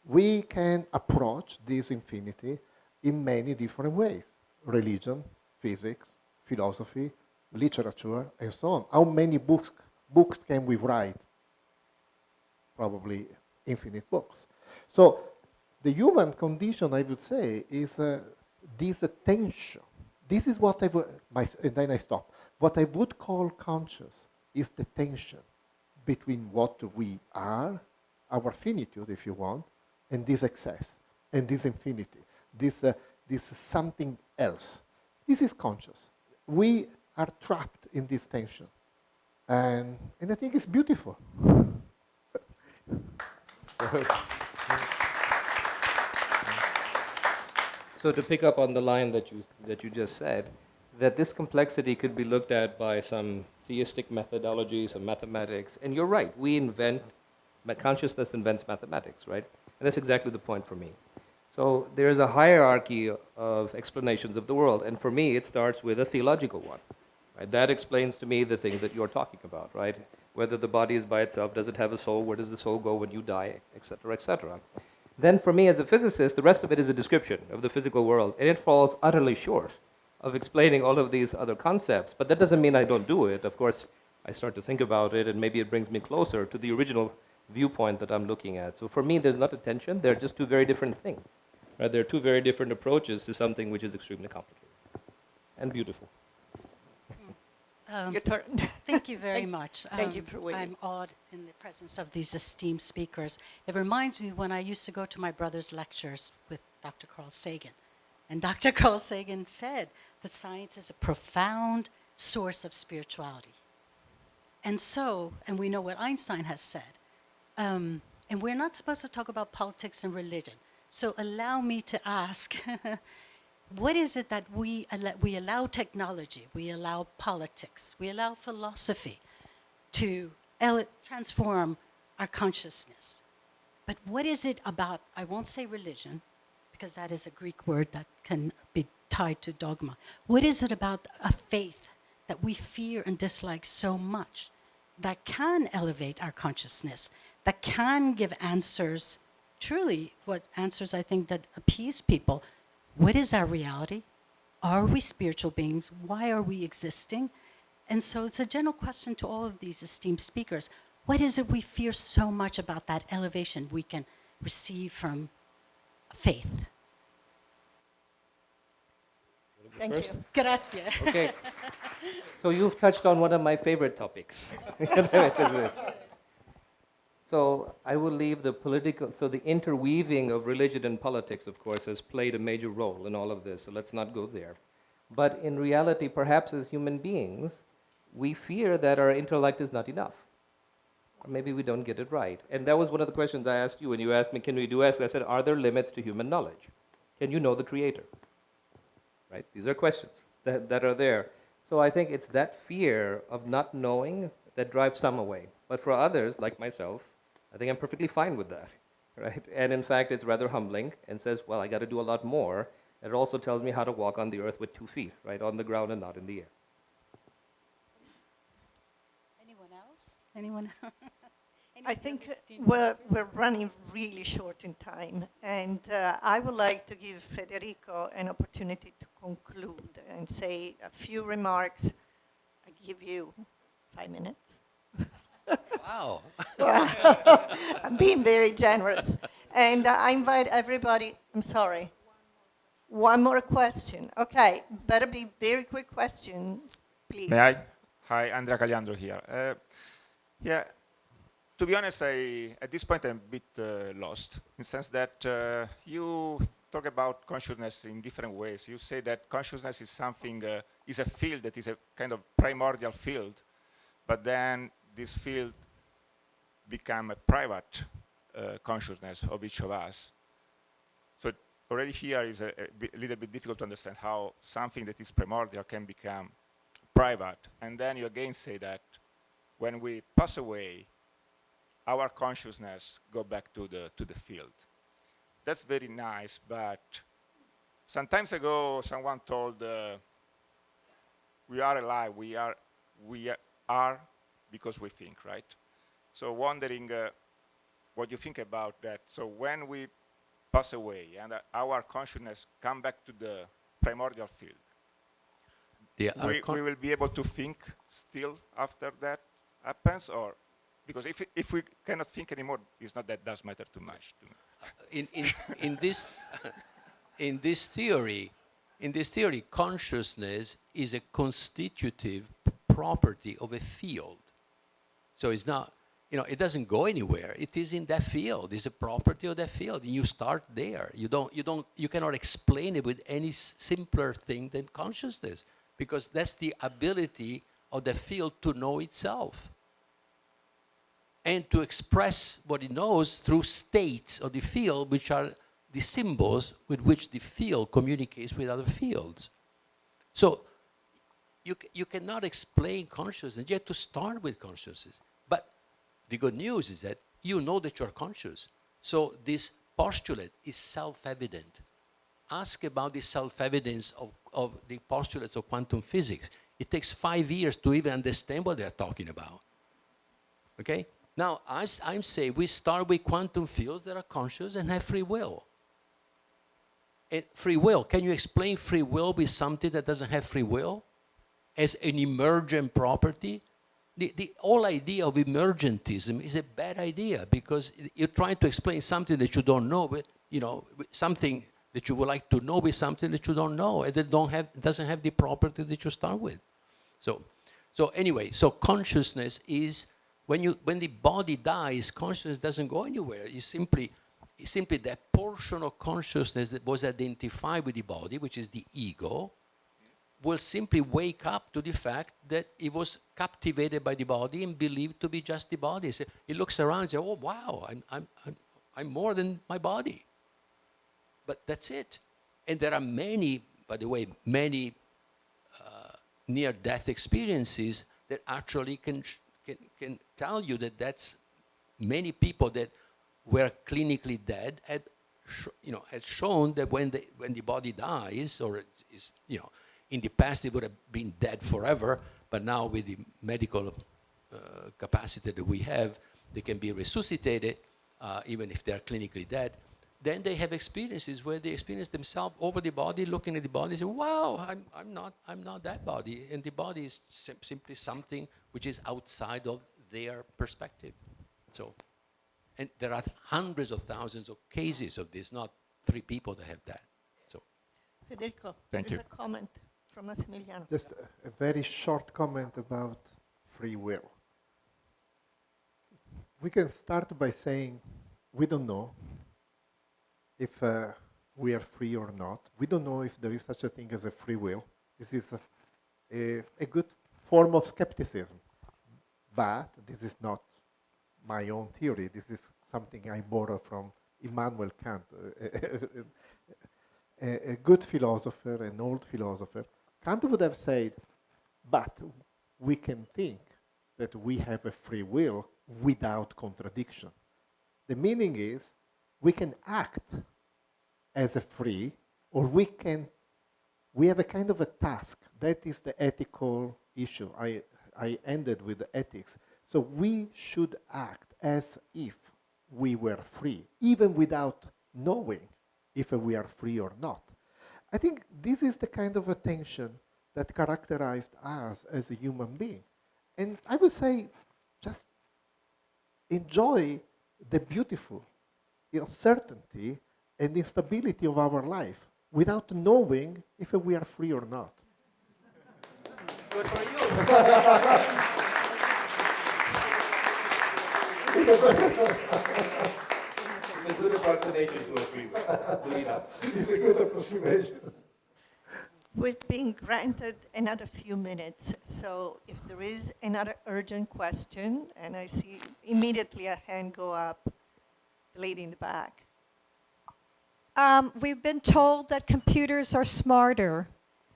We can approach this infinity in many different ways. Religion, physics, philosophy, literature, and so on. How many books can we write? Probably infinite books. So the human condition, I would say, is this tension. This is what and then I stop. What I would call conscious is the tension between what we are, our finitude, if you want, and this excess, and this infinity, this something else. This is conscious. We are trapped in this tension. And I think it's beautiful. So to pick up on the line that you just said, that this complexity could be looked at by some theistic methodology, some mathematics, and you're right, consciousness invents mathematics, right? And that's exactly the point for me. So there's a hierarchy of explanations of the world, and for me it starts with a theological one. Right? That explains to me the thing that you're talking about, right? Whether the body is by itself, does it have a soul, where does the soul go when you die, etc., etc. Then for me as a physicist, the rest of it is a description of the physical world, and it falls utterly short of explaining all of these other concepts. But that doesn't mean I don't do it. Of course, I start to think about it, and maybe it brings me closer to the original viewpoint that I'm looking at. So for me, there's not a tension. They're just two very different things. Right? They're two very different approaches to something which is extremely complicated and beautiful. Your turn. Thank you very much. Thank you for waiting. I'm awed in the presence of these esteemed speakers. It reminds me when I used to go to my brother's lectures with Dr. Carl Sagan. And Dr. Carl Sagan said that science is a profound source of spirituality. And we know what Einstein has said. And we're not supposed to talk about politics and religion. So allow me to ask, what is it that we allow technology, we allow politics, we allow philosophy to transform our consciousness? But what is it about, I won't say religion, because that is a Greek word that can be tied to dogma. What is it about a faith that we fear and dislike so much that can elevate our consciousness, that can give answers, truly what answers I think that appease people? What is our reality? Are we spiritual beings? Why are we existing? And so it's a general question to all of these esteemed speakers. What is it we fear so much about that elevation we can receive from faith? Thank you. Grazie. Okay. So you've touched on one of my favorite topics. So I will leave the the interweaving of religion and politics, of course, has played a major role in all of this, so let's not go there. But in reality, perhaps as human beings, we fear that our intellect is not enough. Or maybe we don't get it right. And that was one of the questions I asked you when you asked me, can we do X? I said, are there limits to human knowledge? Can you know the Creator? Right? These are questions that are there. So I think it's that fear of not knowing that drives some away. But for others, like myself, I think I'm perfectly fine with that, right? And in fact, it's rather humbling and says, well, I got to do a lot more. And it also tells me how to walk on the earth with 2 feet, right, on the ground and not in the air. Anyone else? Anyone? I think we're running really short in time, and I would like to give Federico an opportunity to conclude and say a few remarks. I give you 5 minutes. Wow. I'm being very generous. And I invite everybody, I'm sorry. One more question. Okay, better be very quick question, please. May I? Hi, Andrea Cagliandro here. Yeah, to be honest, at this point I'm a bit lost, in the sense that you talk about consciousness in different ways. You say that consciousness is something, is a field that is a kind of primordial field, but then this field become a private consciousness of each of us. So already here is a little bit difficult to understand how something that is primordial can become private. And then you again say that when we pass away, our consciousness go back to the field. That's very nice, but some times ago someone told we are alive, we are because we think, right? So wondering what you think about that. So when we pass away and our consciousness come back to the primordial field, we will be able to think still after that happens, or because if we cannot think anymore, it's not that does matter too much to me. In this theory, consciousness is a constitutive property of a field. So it's not, it doesn't go anywhere. It is in that field. It's a property of that field. And you start there. You cannot explain it with any simpler thing than consciousness, because that's the ability of the field to know itself and to express what it knows through states of the field, which are the symbols with which the field communicates with other fields. So you cannot explain consciousness. You have to start with consciousness. But the good news is that you know that you're conscious. So this postulate is self-evident. Ask about the self-evidence of the postulates of quantum physics. It takes 5 years to even understand what they're talking about. Okay? Now, I'm saying we start with quantum fields that are conscious and have free will. And free will, can you explain free will with something that doesn't have free will as an emergent property? The whole idea of emergentism is a bad idea, because you're trying to explain something that you don't know, with, something that you would like to know with something that you don't know, and that doesn't have the property that you start with. So anyway, so consciousness is, when the body dies, consciousness doesn't go anywhere. It's simply that portion of consciousness that was identified with the body, which is the ego, will simply wake up to the fact that it was captivated by the body and believed to be just the body. So it looks around and says, "Oh wow, I'm more than my body." But that's it. And there are many, by the way, near-death experiences that actually can tell you that that's many people that were clinically dead had shown that when the body dies, or is in the past it would have been dead forever, but now with the medical capacity that we have, they can be resuscitated even if they are clinically dead. Then they have experiences where they experience themselves over the body, looking at the body, and say, "Wow, I'm not that body," and the body is simply something which is outside of their perspective. So, and there are hundreds of thousands of cases of this, not 3 people that have that. So, Federico, Thank there's you. a comment from Massimiliano. Just a very short comment about free will. We can start by saying we don't know if we are free or not. We don't know if there is such a thing as a free will. This is a good form of skepticism. But this is not my own theory. This is something I borrow from Immanuel Kant, a good philosopher, an old philosopher. Kant would have said, but we can think that we have a free will without contradiction. The meaning is we can act as a free, or we have a kind of a task. That is the ethical issue. I ended with the ethics. So we should act as if we were free, even without knowing if we are free or not. I think this is the kind of attention that characterized us as a human being. And I would say, just enjoy the beautiful uncertainty and instability of our life without knowing if we are free or not. Good for you. It's a good approximation to a free will. Good enough. It's a good approximation. We've been granted another few minutes, so if there is another urgent question, and I see immediately a hand go up, the lady in the back. We've been told that computers are smarter,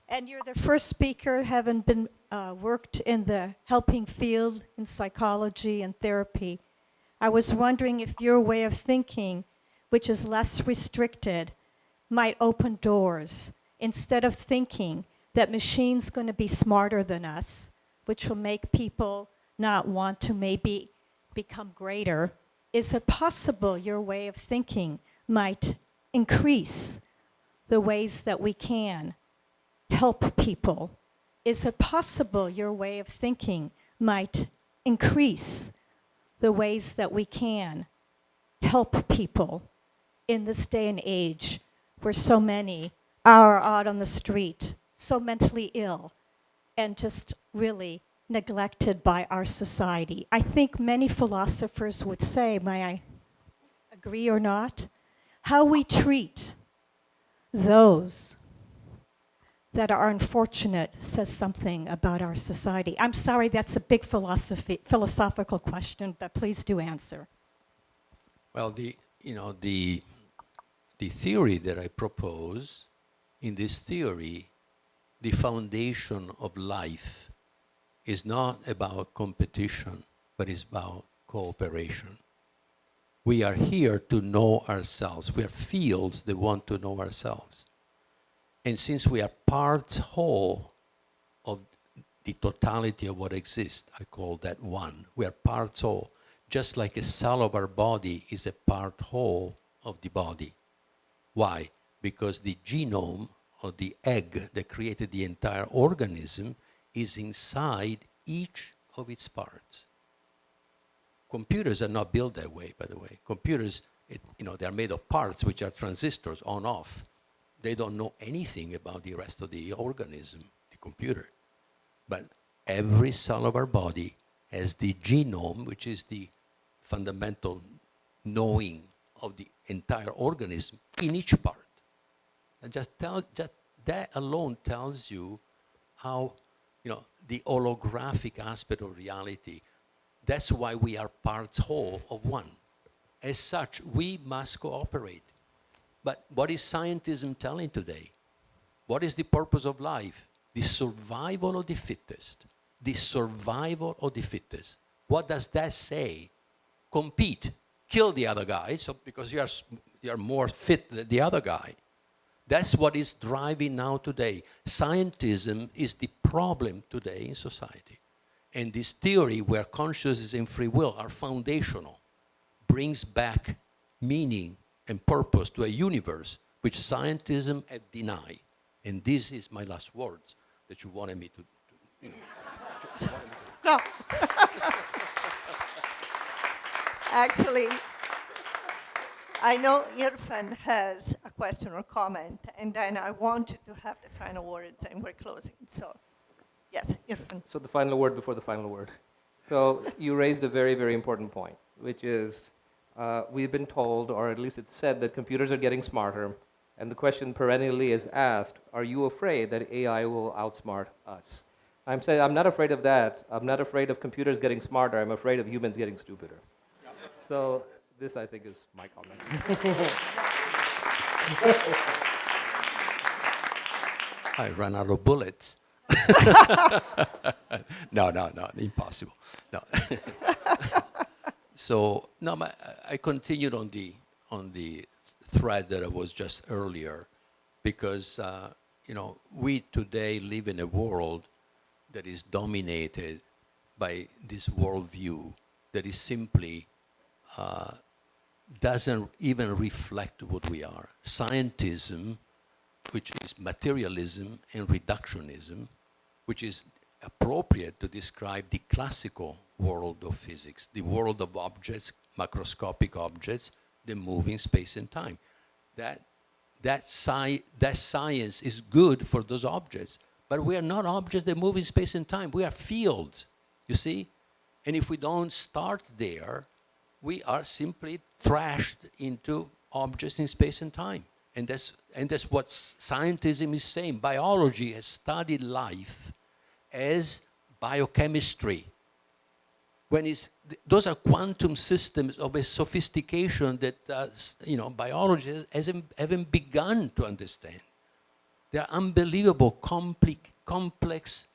and you're the first speaker having been worked in the helping field in psychology and therapy. I was wondering if your way of thinking, which is less restricted, might open doors instead of thinking that machines going to be smarter than us, which will make people not want to maybe become greater. Is it possible your way of thinking might increase the ways that we can help people? Is it possible your way of thinking might increase the ways that we can help people in this day and age where so many are out on the street, so mentally ill, and just really neglected by our society? I think many philosophers would say, may I agree or not, how we treat those that are unfortunate says something about our society. I'm sorry, that's a big philosophical question, but please do answer. Well, the theory that I propose, in this theory, the foundation of life is not about competition, but is about cooperation. We are here to know ourselves. We are fields that want to know ourselves. And since we are parts whole of the totality of what exists, I call that one. We are parts whole. Just like a cell of our body is a part whole of the body. Why? Because the genome, or the egg that created the entire organism, is inside each of its parts. Computers are not built that way, by the way. Computers, they are made of parts which are transistors on off. They don't know anything about the rest of the organism, the computer. But every cell of our body has the genome, which is the fundamental knowing of the entire organism in each part. And just that alone tells you how, the holographic aspect of reality. That's why we are parts whole of one. As such, we must cooperate. But what is scientism telling today? What is the purpose of life? The survival of the fittest. The survival of the fittest. What does that say? Compete. Kill the other guy, because you are more fit than the other guy. That's what is driving now today. Scientism is the problem today in society. And this theory where consciousness and free will are foundational brings back meaning and purpose to a universe which scientism had denied. And this is my last words that you wanted me to No. Actually, I know Irfan has a question or comment, and then I want you to have the final words, and we're closing. So, yes, Irfan. So the final word before the final word. So you raised a very, very important point, which is we've been told, or at least it's said, that computers are getting smarter. And the question perennially is asked, are you afraid that AI will outsmart us? I'm saying I'm not afraid of that. I'm not afraid of computers getting smarter. I'm afraid of humans getting stupider. So this, I think, is my comment. I ran out of bullets. No, impossible. No. So no, I continued on the thread that I was just earlier, because we today live in a world that is dominated by this worldview that is simply doesn't even reflect what we are. Scientism, which is materialism and reductionism, which is appropriate to describe the classical world of physics, the world of objects, macroscopic objects, that move in space and time. That science is good for those objects, but we are not objects that move in space and time. We are fields, you see? And if we don't start there, we are simply thrashed into objects in space and time. And that's what scientism is saying. Biology has studied life as biochemistry. Those are quantum systems of a sophistication that biology haven't begun to understand. They are unbelievable, complex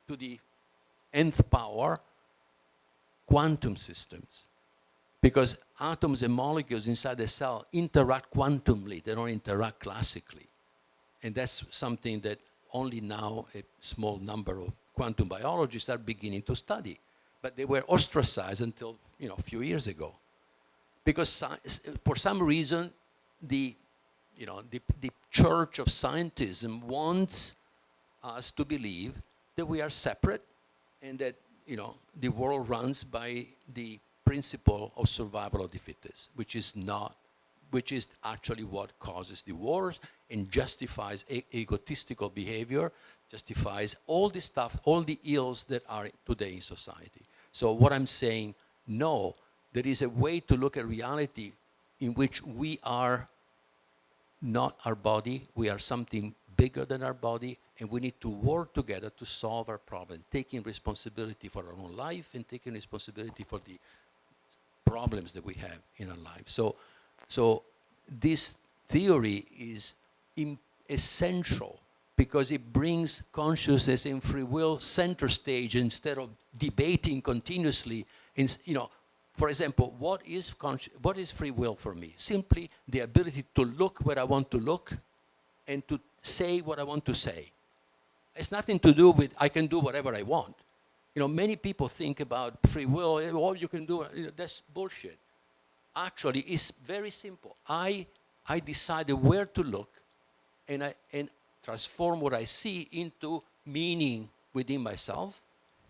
to the nth power quantum systems. Because atoms and molecules inside the cell interact quantumly, they don't interact classically. And that's something that only now a small number of quantum biologists are beginning to study. But they were ostracized until a few years ago. Because for some reason, the church of scientism wants us to believe that we are separate and that the world runs by the principle of survival of the fittest, which is actually what causes the wars and justifies egotistical behavior, justifies all the stuff, all the ills that are today in society. So what I'm saying, no, there is a way to look at reality in which we are not our body, we are something bigger than our body, and we need to work together to solve our problem, taking responsibility for our own life and taking responsibility for the problems that we have in our lives. So this theory is essential because it brings consciousness and free will center stage instead of debating continuously. For example, what is free will for me? Simply the ability to look where I want to look and to say what I want to say. It's nothing to do with I can do whatever I want. Many people think about free will, all you can do, that's bullshit. Actually, it's very simple. I decided where to look and transform what I see into meaning within myself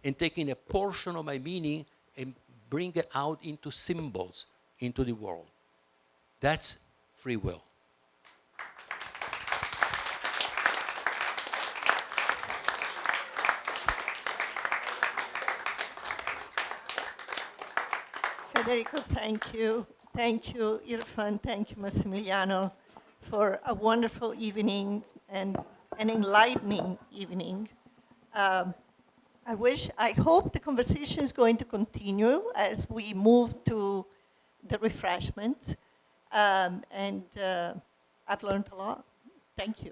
and taking a portion of my meaning and bring it out into symbols into the world. That's free will. Federico, thank you. Thank you, Irfan. Thank you, Massimiliano, for a wonderful evening and an enlightening evening. I hope the conversation is going to continue as we move to the refreshments. I've learned a lot. Thank you.